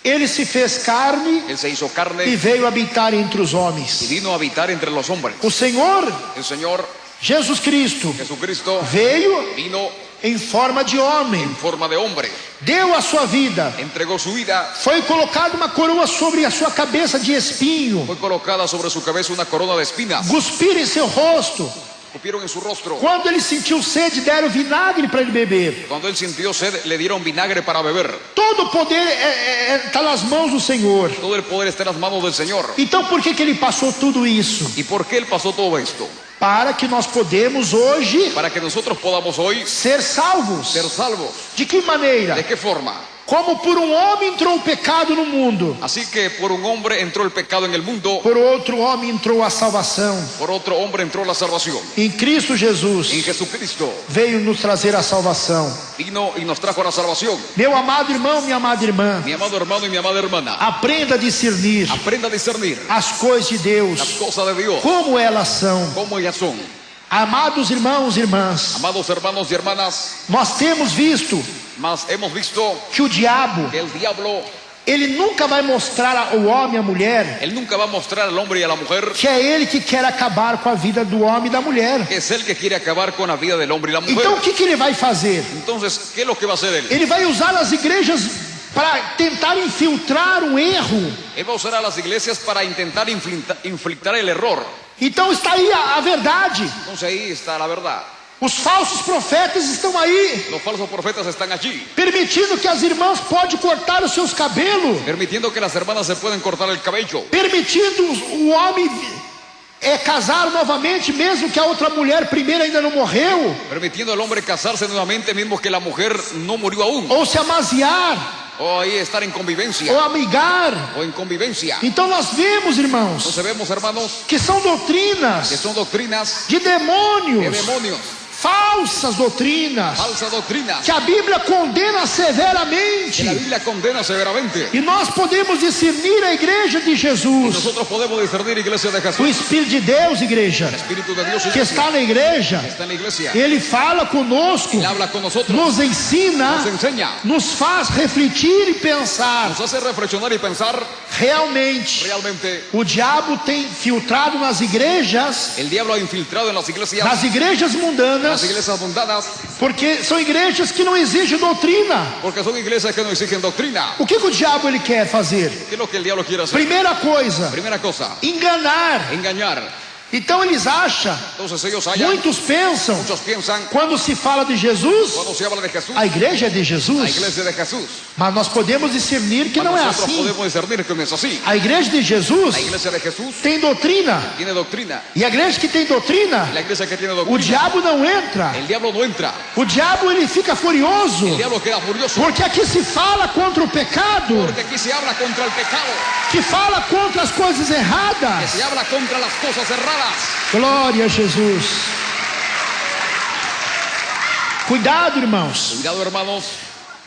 Ele se fez carne Él se hizo e carne veio habitar entre os y homens. vino a habitar entre los hombres. O Senhor El Señor Jesus Cristo Jesucristo veio vino em forma de homem, en forma de hombre, deu a sua vida, entregó su vida, foi colocada uma coroa sobre a sua cabeça de espinho, fue colocada sobre su cabeza una corona de espinas, cuspiram em seu rosto. escupieron en su rostro. Quando ele sentiu sede, deram vinagre para ele beber. Cuando él sintió sed, le dieron vinagre para beber. Todo o poder está nas mãos do Senhor. Todo el poder está en las manos del Señor. Então por que ele passou tudo isso? ¿Y por qué él pasó todo esto? Para que nós podemos hoje Para que nosotros podamos hoy ser salvos. ser salvos. De que maneira? ¿De qué forma? Como por um homem entrou o pecado no mundo, Así que por un hombre entró el pecado en el mundo, por outro homem entrou a salvação. por otro hombre entró la salvación. Em Cristo En Jesus Jesucristo veio nos trazer a salvação. vino y nos trajo la salvación. Meu amado irmão, minha amada irmã, Mi amado hermano y mi amada hermana, aprenda a discernir aprenda a discernir as coisas de las Deus, cosas de Dios, como elas são. como ellas son. Amados irmãos e irmãs, Amados hermanos y hermanas, nós temos visto mas hemos visto que o diabo, que el diablo, ele nunca vai mostrar ao homem e à mulher él nunca va a mostrar al hombre y a la mujer que é ele que quer acabar com a vida do homem e da mulher. que es él que quiere acabar con la vida del hombre y la mujer. Então o que ele vai fazer? Entonces, ¿qué es lo que va a hacer él? Ele vai usar as igrejas para tentar infiltrar um erro. Él va a usar a las iglesias para intentar inflictar el error. Então está aí a verdade. Entonces ahí está la verdad. Os falsos profetas estão aí, Los falsos profetas están allí, permitindo que as irmãs podem cortar os seus cabelos, permitiendo que las hermanas se puedan cortar el cabello, permitindo o homem casar novamente, mesmo que a outra mulher primeira ainda não morreu, permitiendo al hombre casarse nuevamente mismo que la mujer no murió aún, ou se amaziar, o ahí estar en convivencia, ou amigar. o en convivencia. Então nós vemos, irmãos, Entonces vemos, hermanos, que são doutrinas que son doctrinas de de demônios, demonios, falsas doutrinas, falsas doctrinas, que a Bíblia condena que severamente. la Biblia condena severamente. E nós podemos discernir a igreja de Y Jesus, nosotros podemos discernir iglesia de o Jesús, Espírito de Deus, igreja, el Espíritu de Dios que está na igreja. está en la iglesia, Ele fala conosco, Él habla con nosotros, nos ensina, nos enseña, nos faz refletir e pensar. nos hace reflexionar y pensar. Realmente, Realmente o diabo tem filtrado nas igrejas, el diablo ha infiltrado en las iglesias mundanas, mundanas, porque são igrejas que não exigem doutrina. porque son iglesias que no exigen doctrina. O que o diabo ele quer fazer? ¿Qué es lo que el diablo quiere hacer? Primeira coisa, Primera cosa, enganar. engañar. Então eles acham, Entonces ellos hallan, muitos pensam, muchos piensan, quando se fala de Jesus, cuando se habla de Jesús, a igreja é de la Jesus. iglesia de Jesús, Mas nós podemos discernir que mas não é nosotros assim. podemos discernir que no es así. A igreja de Jesus La iglesia de Jesús tem doutrina. tiene doctrina, E a igreja que tem doutrina, la iglesia que tiene o doctrina, diabo não entra. el diablo no entra, O diabo ele fica furioso, el diablo queda furioso, porque aqui se fala contra o pecado, porque aquí se habla contra el pecado, que fala contra as coisas que erradas. se habla contra las cosas erradas. Glória a Jesus. Cuidado, irmãos. Cuidado, hermanos,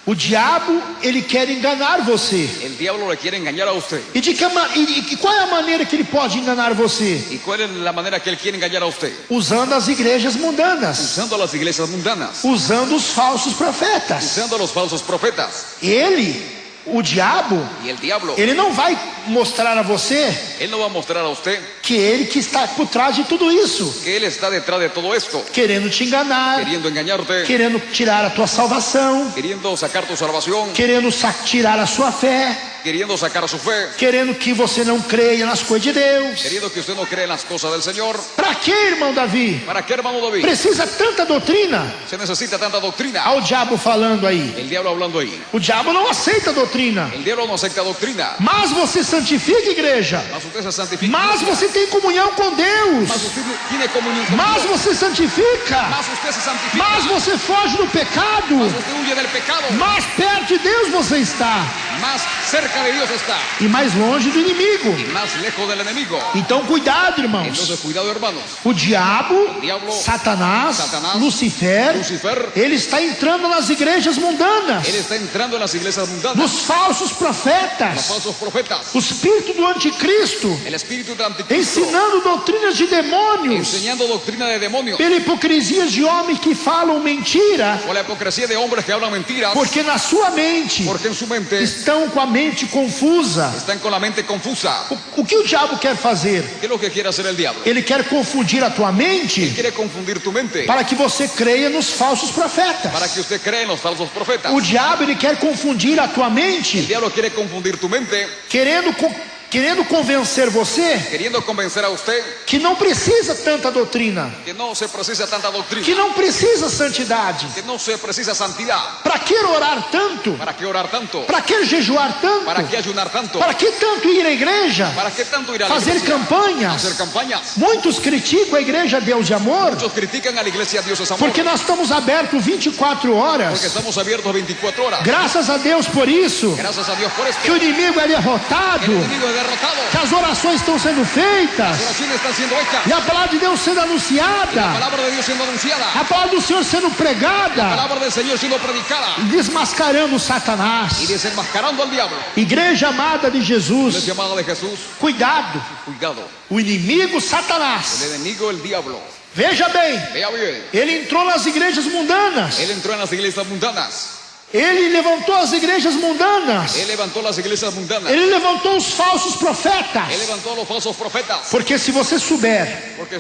O diabo ele quer enganar você. el diablo le quiere engañar a usted. E qual é a maneira que ele pode enganar você? ¿Y cuál es la manera que él quiere engañar a usted? Usando as igrejas mundanas, Usando a las iglesias mundanas, usando os falsos profetas. usando a los falsos profetas. O diabo, Y el diablo, ele não vai mostrar a você él no va a mostrar a usted que ele que está por trás de tudo isso, que él está detrás de todo esto, querendo te enganar, queriendo engañarte, querendo tirar a tua salvação, queriendo sacar tu salvación, querendo tirar a sua fé, queriendo sacar su fe, querendo que você não creia nas coisas de Deus. queriendo que usted no cree en las cosas del Señor. Para que, irmão Davi? ¿Para qué, hermano David? Precisa tanta doutrina? Se necesita tanta doctrina. Ao diabo falando aí. El diablo hablando ahí. O diabo não aceita doutrina. El diablo no acepta doctrina. Mas você santifica, igreja. Mas usted se santifica. Mas você tem tem comunhão com Deus, más usted tiene comunión con mais Dios, você santifica, más usted se santifica, mais você foge do pecado, más usted huye del pecado, mais perto de Deus você está más cerca de Dios está e mais longe do inimigo. y más lejos del enemigo. Então cuidado, irmãos. Entonces cuidado, hermanos. O diabo, diablo, Satanás, Satanás, Lucifer, Lucifer, ele está entrando nas igrejas mundanas, él está entrando en las iglesias mundanas, nos falsos los profetas, falsos profetas, o espírito do anticristo, el espíritu del anticristo, ensinando doutrinas de demônios, enseñando doctrina de demonios, pela hipocrisia de homens que falam mentira, o la hipocresía de hombres que hablan mentiras, porque na sua mente porque en su mente estão com a mente confusa. están con la mente confusa. O que o diabo quer fazer? ¿Qué es lo que quiere hacer el diablo? Ele quer confundir a tua mente Quiere confundir tu mente para que você creia nos falsos profetas. para que usted crea en los falsos profetas. O diabo, ele quer confundir a tua El mente, diablo quiere confundir tu mente, querendo convencer você queriendo convencer a usted que não precisa tanta doutrina, que no se precisa tanta doctrina, que não precisa santidade. que no se precisa santidad. Para que orar tanto? ¿Para qué orar tanto? Para que jejuar tanto? ¿Para qué ayunar tanto? Para que tanto ir à igreja? ¿Para qué tanto ir a la Fazer iglesia? campanhas? Hacer campañas. Muitos criticam a igreja Deus de Amor Muchos critican a la iglesia Dios es amor porque nós estamos abertos 24 porque horas. estamos abiertos 24 horas. Graças a Deus por isso. Gracias a Dios por esto. Que o inimigo é derrotado, El enemigo es derrotado. que as orações estão sendo feitas, Las oraciones están siendo hechas. e a palavra de Deus sendo La anunciada, palabra de Dios siendo anunciada. a palavra do Senhor sendo La pregada, palabra del Señor siendo predicada. desmascarando Y Satanás. desenmascarando al diablo. Igreja amada de La Jesus, llamada de Jesús. cuidado, Cuidado. o inimigo El Satanás, enemigo, el diablo. veja bem, Vea bien. ele entrou nas igrejas mundanas, Él entró en las iglesias mundanas. ele levantou as igrejas mundanas, Él levantó las iglesias mundanas. ele levantou os falsos profetas, Él levantó a los falsos profetas. porque se você souber Porque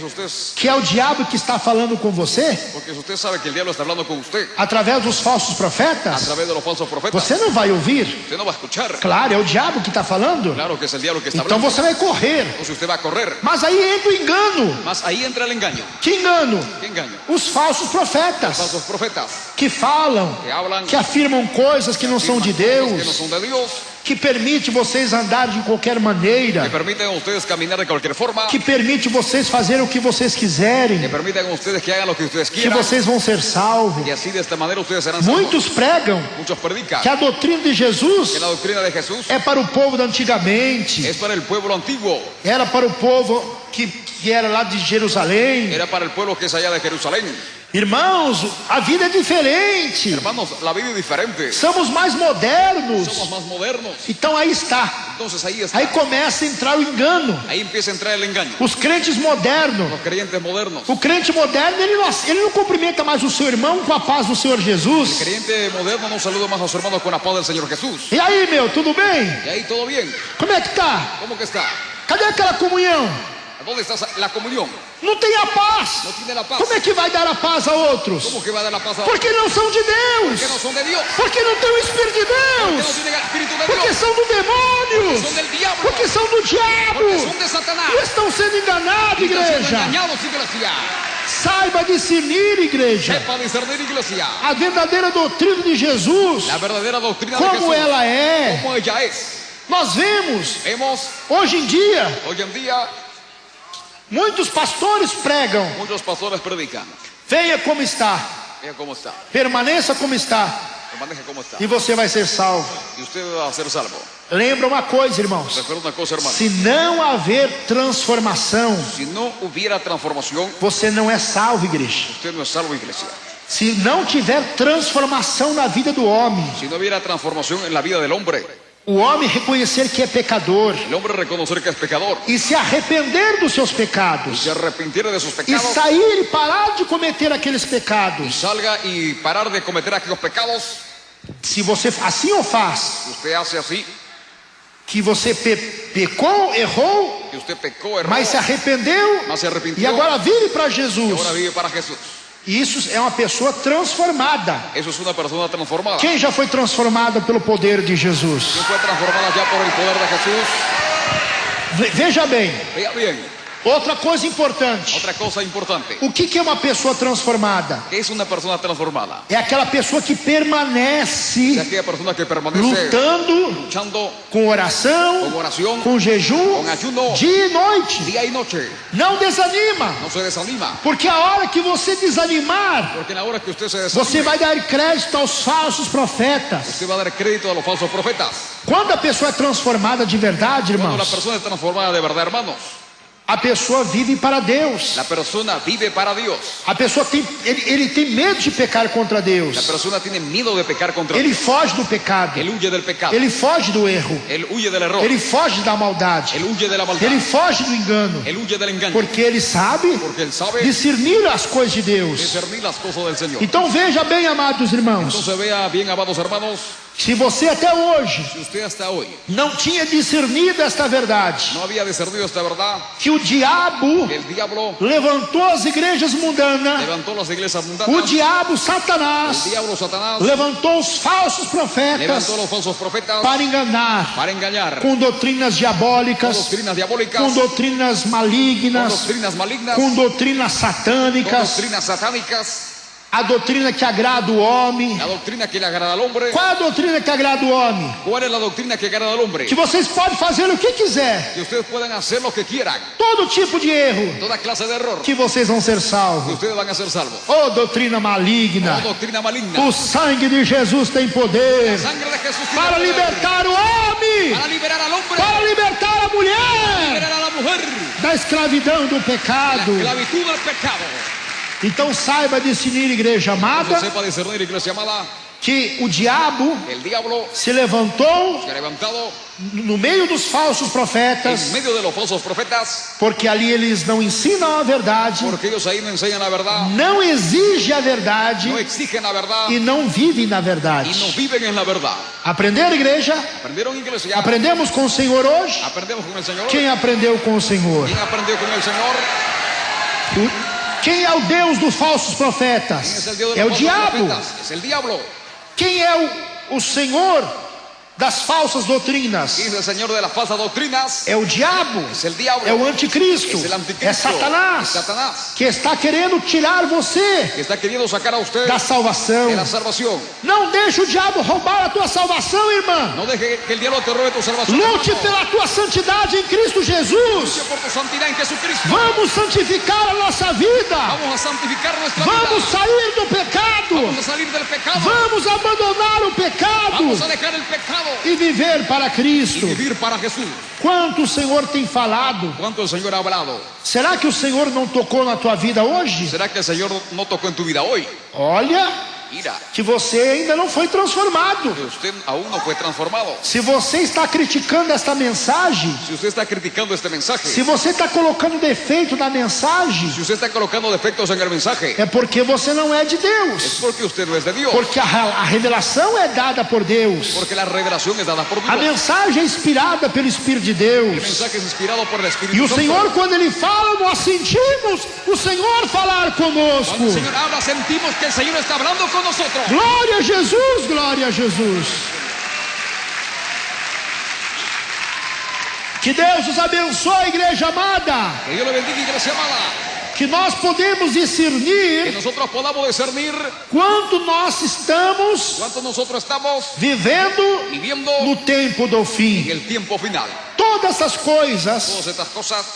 que é o diabo que está falando com você, si usted sabe que el diablo está hablando con usted através dos falsos a profetas, través de los falsos profetas, você não vai ouvir. usted no va a escuchar. Claro, é o diabo que está falando. Claro que es el diablo que está Então hablando. você vai correr. Entonces usted va a correr. Mas aí entra o engano. Más ahí entra el engaño. Que engano? ¿Qué engaño? Os falsos profetas Falsos profetas que falam, que hablan, que afirmam coisas que não são de que no Deus, son de Dios, que permite vocês andarem de qualquer que maneira, permiten a ustedes caminar de cualquier forma, que permite vocês fazerem o que vocês que quiserem, permiten a ustedes que hagan lo que ustedes que quieran, vocês vão ser salvos. y así de esta manera ustedes serán salvos. Muitos pregam Muchos predican que a doutrina de Jesus que la doctrina de Jesús é para o povo de antigamente, es para el pueblo antiguo, era para o povo que era lá de Jerusalém. era para el pueblo que es allá de Jerusalén. Irmãos, a vida é diferente. Hermanos, la vida es diferente. Somos mais modernos. Somos más modernos. Então aí está. Entonces ahí está. Aí começa a entrar o engano. Ahí empieza a entrar el engaño. Os crentes modernos. Los creyentes modernos. O crente moderno, ele não cumprimenta mais o seu irmão com a paz do Senhor El Jesus. creyente moderno no saluda más a sus hermanos con la paz del Señor Jesús. E aí, meu, tudo bem? Y ahí todo bien. Como é que tá? ¿Cómo que está? Cadê aquela comunhão? ¿Dónde está la comunión? Não tem a paz. No tiene la paz. Como é que vai dar a paz a outros? ¿Cómo que va a dar la paz a otros? Porque não são de Deus. Que no son de Dios. Porque não tem o Espírito de Que no Deus. tienen el Espíritu de Porque Dios. são do demônio. Son del diablo. Porque são do Porque diabo. son de Satanás. E estão sendo enganados, Y están siendo igreja. engañados, iglesia. Saiba discernir, igreja, Sepa discernir, iglesia. a verdadeira doutrina de Jesus, La verdadera doctrina de como Jesús. ela é. Como ella es. Nós vemos, Vemos hoje em dia, hoy en día muitos pastores pregam: muchos pastores predican. venha como está, Vea cómo está. permaneça como está, Permanece como está. e você vai ser salvo. Y usted va a ser salvo. Lembra uma coisa, irmãos: Recuerda una cosa, hermano. se não haver transformação, Si no hubiera transformación, você não é salvo, igreja. usted no es salvo, iglesia. Se não tiver transformação na vida do homem, Si no hubiera transformación en la vida del hombre, o homem reconhecer que é pecador el hombre reconocer que es pecador e se arrepender dos seus y pecados, se arrepintiera de sus e pecados, sair e parar de cometer aqueles pecados, salga y parar de cometer aquellos pecados, se você assim o faz, si usted hace así, que você pecou, errou, que usted pecó, erró, mas se arrependeu mas se e arrepintió agora vive para y Jesus. ahora vive para Jesús. Isso é uma pessoa transformada. Eso es una persona transformada. Quem já foi transformada pelo poder de Jesus? ¿Quién fue transformada ya por el poder de Jesús? Veja bem, Vea bien, Outra coisa importante. Otra cosa importante. O que é uma pessoa transformada? ¿Qué es una persona transformada? É aquela pessoa que permanece Es aquella persona que permanece lutando luchando com oração, con oración, com jejum, con ayuno, dia e noite. día y noche. Não desanima, No se desanima. porque a hora que você desanimar, Porque en la hora que usted se você desanime, vai dar crédito aos falsos profetas. usted va a dar crédito a los falsos profetas. Quando a pessoa é transformada de verdade, Cuando la irmãos, persona es transformada de verdad, hermanos, a pessoa vive para Deus. la persona vive para Dios. A pessoa ele tem medo de pecar contra La Deus. persona tiene miedo de pecar contra Ele Dios. foge do pecado. Él huye del pecado. Ele foge do erro. Él huye del error. Ele foge da maldade. Él huye de la maldad. Ele foge do engano. Él huye del engaño. Porque ele sabe Porque él sabe discernir as coisas de Deus. discernir las cosas del Señor. Então veja bem, amados irmãos, Entonces vea bien, amados hermanos, se você até hoje si usted hasta hoy não tinha discernido esta verdade, no había discernido esta verdad, que o diabo que el diablo levantou as igrejas mundanas, levantó las iglesias o mundanas, diabo, el Satanás, diablo Satanás levantou os falsos profetas levantó los falsos profetas para enganar, para engañar com doutrinas con diabólicas, doctrinas diabólicas, com doutrinas con malignas, doctrinas malignas, com doutrinas con satânicas, doctrinas satánicas, a doutrina que agrada o homem. la doctrina que le agrada al hombre. Qual é a doutrina que agrada o homem? ¿Cuál es la doctrina que agrada al hombre? Que vocês podem fazer o que quiser, Que ustedes puedan hacer lo que quieran, todo tipo de erro, toda clase de error, que vocês vão ser que salvos. ustedes van a ser salvos. Oh, doutrina maligna! Oh, doctrina maligna. O sangue de Jesus tem poder La sangre de Jesús tiene para poder libertar o homem, para liberar al hombre, para libertar a mulher liberar a la mujer, da escravidão do la pecado. esclavitud del pecado. Então saiba discernir, igreja amada, Entonces sepa discernir, iglesia amada, que o diabo el diablo se levantou se ha levantado no meio dos falsos profetas, en medio de los falsos profetas, porque ali eles não ensinam a verdade, porque ellos ahí no enseñan la verdad, não exigem a verdade no exigen la verdad e não vivem na y verdade. no viven en la verdad. Aprenderam, igreja? ¿Aprendieron, iglesia? Aprendemos com o Senhor hoje? Aprendemos con el Señor. Quem aprendeu com o Senhor? ¿Quién aprendió con el Señor? Quem é o Deus dos falsos ¿Quién es profetas? el Dios de É o los falsos diabo. profetas? Es el diablo. Quem é o Senhor das falsas doutrinas? ¿Quién es el Señor de las falsas doctrinas? É o diabo. Es el diablo. É o anticristo. Es el anticristo. É Satanás. Es Satanás. Que está querendo tirar você Que está queriendo sacar a usted da salvação. de la salvación. Não deixe o diabo roubar a tua salvação, irmã. No deje que el diablo te robe tu salvación. Lute hermano. pela tua santidade em Cristo Lucha Jesus. por tu santidad en Jesucristo. Vamos santificar a nossa vida. Vamos a santificar nuestra Vamos vida. sair do pecado. Vamos a salir del pecado. Vamos abandonar o pecado Vamos a dejar el pecado e viver para y Cristo. vivir para Jesús. Quanto o Senhor tem falado? ¿Cuánto el Señor ha hablado? Será que o Senhor não tocou na tua vida hoje? ¿Será que el Señor no tocó en tu vida hoy? Olha, Mira, que você ainda não foi transformado. que usted aún no fue transformado. Se você está criticando esta mensagem, Si usted está criticando este mensaje, se você está colocando defeito na mensagem, si usted está colocando defectos en el mensaje, é porque você não é de es Deus. porque usted no es de Dios. Porque a revelação é dada por Deus. Porque la revelación es dada por A Dios. mensagem é inspirada pelo Espírito de El Deus. mensaje es inspirado por el Espíritu E o Santo. Senhor, quando Ele fala, nós sentimos o Senhor falar conosco. Cuando el Señor habla, sentimos que el Señor está hablando con nosotros. Glória a Jesus, glória a Jesus. Que Deus nos abençoe, igreja amada. Que Dios le bendiga, iglesia amada. Que nós podemos Que discernir nosotros podamos discernir quanto nós estamos cuánto nosotros estamos vivendo viviendo no tempo do en fim. el tiempo final. Todas essas coisas Todas estas cosas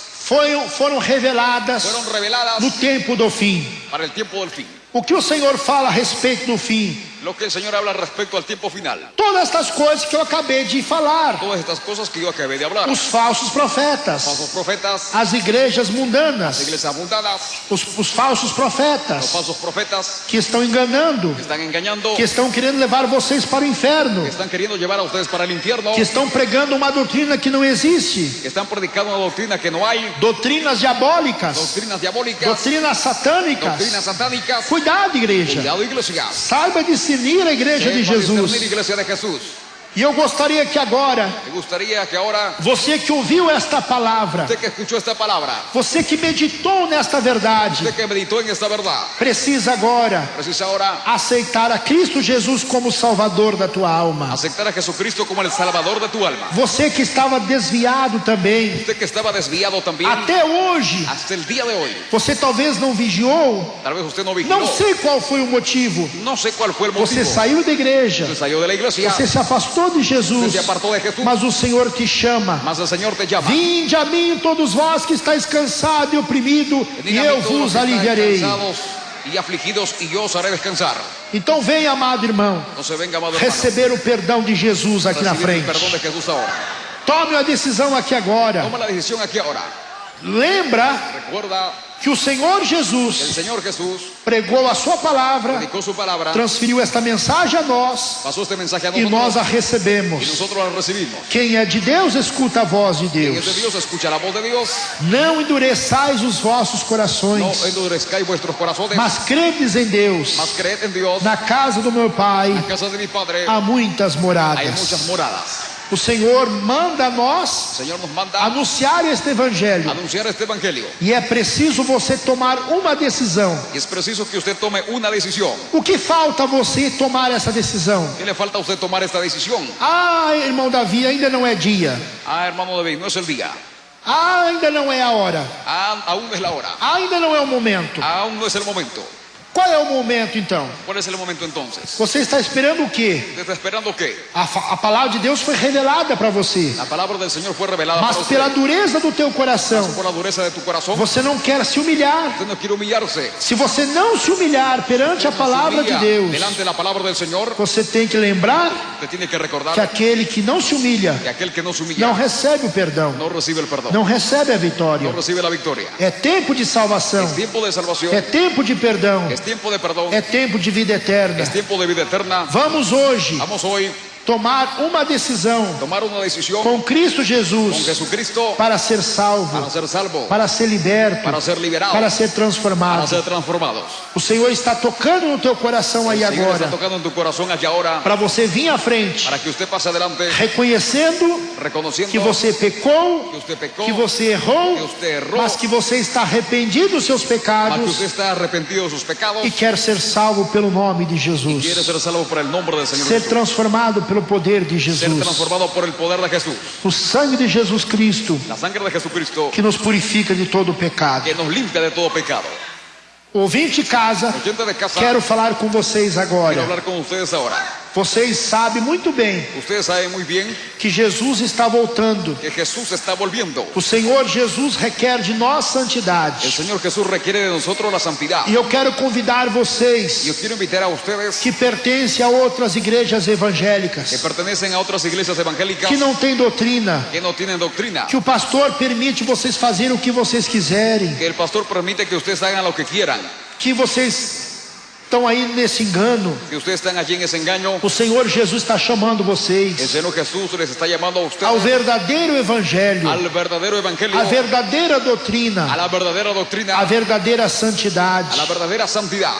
foram reveladas fueron reveladas no tempo do fim. para el tiempo del fin. O que o Senhor fala a respeito do fim? Lo que el Señor habla respecto al tiempo final. Todas estas coisas que eu acabei de falar. Todas estas cosas que yo acabé de hablar. Os falsos profetas, Falsos profetas, as igrejas mundanas, iglesias mundanas, os falsos los profetas falsos profetas que estão enganando, que están engañando, que estão querendo levar vocês para o inferno, que están queriendo llevar a ustedes para el infierno, que estão pregando uma doutrina que não existe, que están predicando una doctrina que no hay, doutrinas diabólicas, doctrinas diabólicas, doutrinas satânicas. doctrinas satánicas. Cuidado, igreja. Cuidado, iglesia. Saiba discernir a igreja de Sepa discernir, Jesus. iglesia de Jesús. E eu gostaria que agora, Me gustaría que ahora, você que ouviu esta palavra, usted que escuchó esta palabra, você que meditou nesta verdade, usted que meditó en esta verdad, precisa agora precisa ahora aceitar a Cristo Jesus como Salvador da tua alma. aceptar a Jesucristo como el Salvador de tu alma. Você que estava desviado também, Usted que estaba desviado también, até hoje, hasta el día de hoy, você talvez não vigiou, tal vez usted no vigiló, não sei qual foi o motivo. no sé cuál fue el Você motivo. saiu da igreja, Usted salió de la iglesia, você se afastou de Jesus, se apartó de Jesús, mas o Senhor te chama. mas el Señor te llama. Vinde a mim todos vós que estáis cansados e oprimidos, e Venid a mí eu todos los vos que estáis aliviarei. cansados y afligidos, y yo os haré descansar. Então venha, amado irmão, Entonces venga, amado hermano, receber o perdão de Jesus aqui na recibir el frente. perdón de Jesús ahora. Tome a decisão aqui agora. Toma la decisión aquí ahora. Lembra Recuerda que o Senhor que el Jesus Señor Jesús pregou a sua palavra, predicó su palabra, transferiu esta mensagem a nós pasó este mensaje a e nós nosotros a y recebemos. nosotros la recibimos. Quem é de Deus escuta a voz de Quien es de Deus. Dios escucha la voz de Dios. Não endureçais os vossos No corações, endurezcáis vuestros corazones, mas credes em Deus. mas creed en Dios. Na casa do meu Pai En casa de mi Padre há muitas hay moradas. muchas moradas. O Senhor manda a nós El Señor nos manda a anunciar este evangelho. anunciar este evangelio. E é preciso você tomar uma decisão. Y es preciso que usted tome una decisión. O que falta a você tomar essa decisão? ¿Qué le falta a usted tomar esta decisión? Ah, irmão Davi, ainda não é dia. Ah, hermano David, no es el día. Ah, ainda não é a hora. Ah, aún no es la hora. Ainda não é o momento. Aún no es el momento. Qual é o momento então? ¿Cuál es el momento entonces? Você está esperando o quê? ¿Usted está esperando qué? A palavra de Deus foi revelada para você. La palabra del Señor fue revelada Mas para usted. pela dureza do teu coração, Por la dureza de tu corazón, você não quer se humilhar. usted no quiere humillarse. Se você não se humilhar perante a palavra de Deus, Delante de la palabra del Señor, você tem que lembrar usted tiene que recordar que aquele que não se humilha que aquel que no se humilla não recebe o perdão, no recibe el perdón, não recebe a no vitória. recibe la victoria. É tempo de salvação, Es tiempo de salvación, é tempo de perdão, es tiempo de perdón, é tempo de vida eterna. es tiempo de vida eterna. Vamos hoje Vamos hoy tomar uma decisão tomar una decisión com Cristo con Jesus Jesucristo para ser salvo, para ser salvo, para ser liberto, para ser liberado, para ser para transformado. ser transformados. O Senhor está tocando no teu coração aí El Señor está agora, tocando en tu corazón allá ahora para você vir à frente, para que usted pase adelante reconhecendo reconociendo que você pecou, que usted pecó, que você errou, que usted erró, mas que você está arrependido dos seus mas que pecados usted está arrepentido de sus pecados e quer ser salvo pelo nome de quiere Jesus, ser salvo por el nombre del Señor ser Jesús, transformado pelo poder de ser Jesus. transformado por el poder de Jesús, O sangue de Jesus Cristo la sangre de Jesucristo que nos purifica de todo pecado. que nos limpia de todo pecado. Ouvinte de casa, Oyente de casa, quero falar com vocês quiero agora. hablar con ustedes ahora. Vocês sabem muito bem Ustedes saben muy bien que Jesus está voltando. que Jesús está volviendo. O Senhor Jesus requer de nós El santidade. Señor Jesús requiere de nosotros la santidad. E eu quero convidar Y vocês yo quiero invitar a ustedes que pertencem a outras igrejas que evangélicas, pertenecen a otras iglesias evangélicas que não têm doutrina, que no tienen doctrina, que o pastor permite vocês fazerem o que vocês quiserem, que el pastor permite que ustedes hagan lo que quieran, que vocês estão aí nesse engano. que ustedes están allí en ese engaño. O Senhor Jesus está chamando El vocês Señor Jesús les está llamando a ao ustedes verdadeiro evangelho, al verdadero evangelio, a verdadeira a doutrina, la verdadera a doctrina, verdadeira a la santidade. verdadera santidad.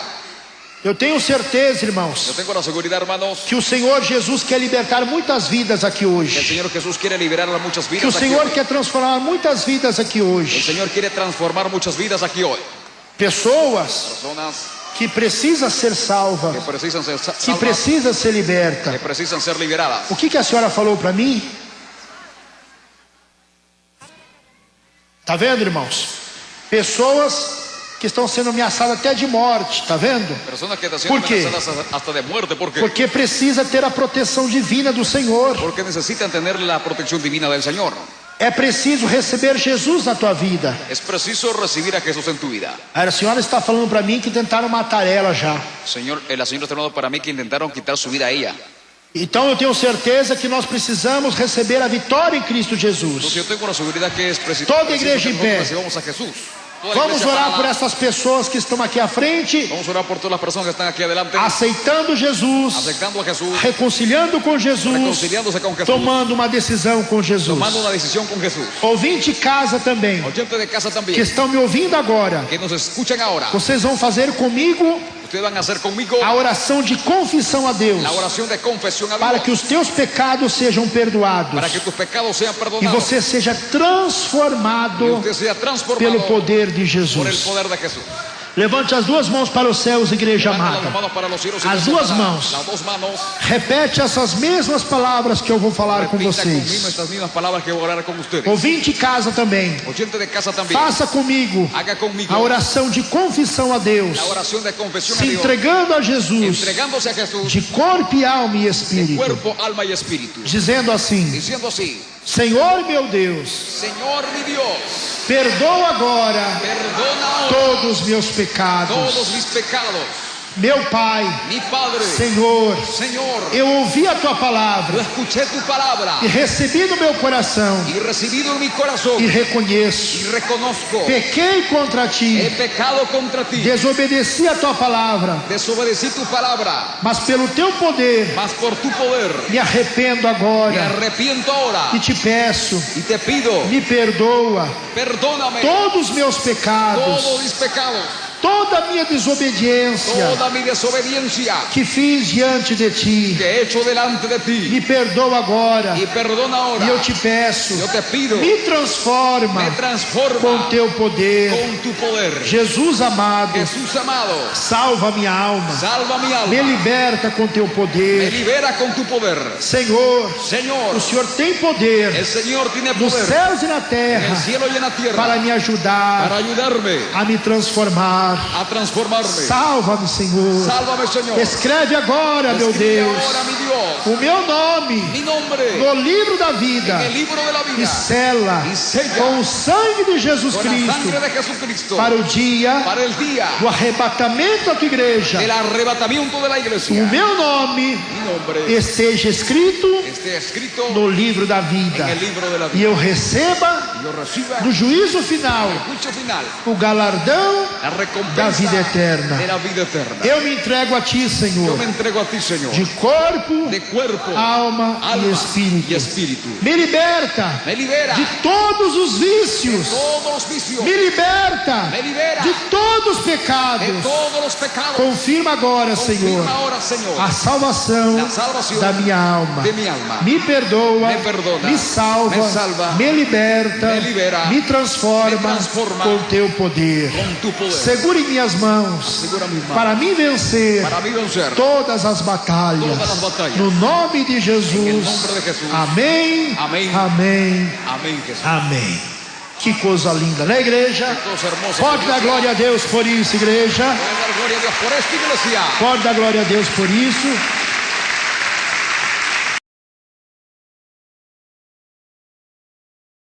Eu tenho certeza, Yo irmãos, tengo la seguridad, hermanos, que o Senhor Jesus quer libertar muitas vidas aqui que el hoje, Señor Jesús quiere liberar a muchas que o vidas aquí Senhor hoy. quer transformar muitas vidas aqui El hoje. Señor quiere transformar muchas vidas aquí hoy. Pessoas Personas que precisam ser salvas, que precisan ser que salvas, precisam ser que libertas. precisan ser liberadas. O que a senhora falou para mim? Tá vendo, irmãos? Pessoas que estão sendo ameaçadas até de morte, tá vendo? Personas que están ¿Por siendo qué? amenazadas hasta de muerte. ¿Por qué? Porque precisa ter a proteção divina do Senhor. Porque necesitan tener la protección divina del Señor. É preciso receber Jesus na tua vida. Es preciso recibir a Jesús en tu vida. A senhora está falando para mim que tentaram matar ela já. Señor, la señora está hablando para mí que intentaron quitar su vida a ella. Então eu tenho certeza que nós precisamos receber a vitória em Cristo Entonces Jesus. yo tengo la seguridad que es preciso, Toda preciso igreja que em pé. nosotros recibamos a Jesús. Toda la Vamos iglesia orar parada. por essas pessoas que estão aqui à frente, Vamos a orar por todas las personas que están aquí adelante, aceitando Jesus, aceptando a Jesús, reconciliando com Jesus, reconciliándose con Jesús, tomando uma decisão com Jesus. tomando una decisión con Jesús. Ouvinte de casa também, Oyentes de casa que también, estão me ouvindo agora, que nos escuchan ahora. vocês vão fazer comigo ustedes van a hacer conmigo a oração de confissão a Deus, la oración de confesión a para Dios, que os teus pecados sejam perdoados para que tus pecados sean e perdonados você seja y transformado usted sea transformado pelo poder de por el Jesus. poder de Jesús. Levante as duas mãos para os céus, igreja Levanta las amada. manos para los cielos, As iglesia duas amada. mãos. Las dos manos. Repete essas mesmas palavras que eu vou falar com Repita conmigo vocês. estas mismas palabras que voy a orar con ustedes. Ouvinte de casa também, Oyente de casa también. faça comigo Haga conmigo a oração de confissão a Deus, la oración de confesión a se Dios, entregando a Jesus entregándose a Jesús de corpo e alma e de espírito, cuerpo, alma y espíritu, dizendo assim: diciendo así: Senhor meu Deus, Señor mi Dios, perdoa agora perdona ahora todos os meus pecados. todos mis pecados. Meu Pai, Mi Padre, Senhor, Señor, eu ouvi a Tua yo palavra escuché tu palabra e recebi no meu coração y recibido en mi corazón e reconheço, y reconozco, pequei contra he Ti, pecado contra ti, desobedeci a Tua palavra, desobedecí tu palabra, mas pelo Teu poder mas por tu poder me arrependo me agora arrepiento ahora e te peço, y te pido, me perdoa perdóname todos os meus pecados, todos mis pecados, toda a minha desobediência toda mi desobediencia que fiz diante de Ti. que he hecho delante de ti, Me perdoa agora y perdona ahora. e eu te peço, Yo te pido, me transforma me transforma com Teu poder. con tu poder. Jesus amado, Jesús amado, salva minha alma, salva mi alma, me liberta com Teu me poder. libera con tu poder. Senhor, Señor, o Senhor tem poder el Señor tiene nos poder céus e na en el terra cielo y en la tierra para me ajudar para ayudarme a me transformar. a transformarme. Salva-me, Senhor. Sálvame, Señor. Escreve agora, meu Escribe Deus, ahora, mi Dios, o meu nome mi nombre no livro da vida en el libro de la e vida sela y sella com o sangue de Jesus con la Cristo sangre de Jesucristo para o dia para el día do arrebatamento da tua igreja. del arrebatamiento de la O iglesia. meu nome Mi nombre esteja escrito esté escrito no livro da vida en el libro de la e vida. eu receba Y yo reciba no juízo final el juicio final, o galardão la da recompensa vida eterna. de la vida eterna. Eu me entrego a Ti, Yo Senhor, me entrego a ti, Señor, de corpo, de cuerpo, alma e alma y espírito. espíritu. Me liberta Me libera de todos os vícios. todos los vicios, Me liberta me libera de todos os de pecados. todos los pecados. Confirma agora, Senhor, Confirma ahora, Señor, a salvação la salvación da minha alma. de mi alma. Me perdoa, Me perdona, me salva, me salva, me liberta, me libera, me transforma com Teu poder. con tu poder. Segure em minhas mãos Segura mis manos para mim vencer para mí vencer todas as batalhas. todas las batallas. No nome de En el Jesus. nombre de Jesús. Amém. Amém. Amém. Amén, Jesús. Amém. Que coisa linda, né, igreja? Cosa hermosa. Pode dar glória a Deus por isso, igreja. Pueden dar gloria a Dios por esta iglesia. Pode dar glória a Deus por isso.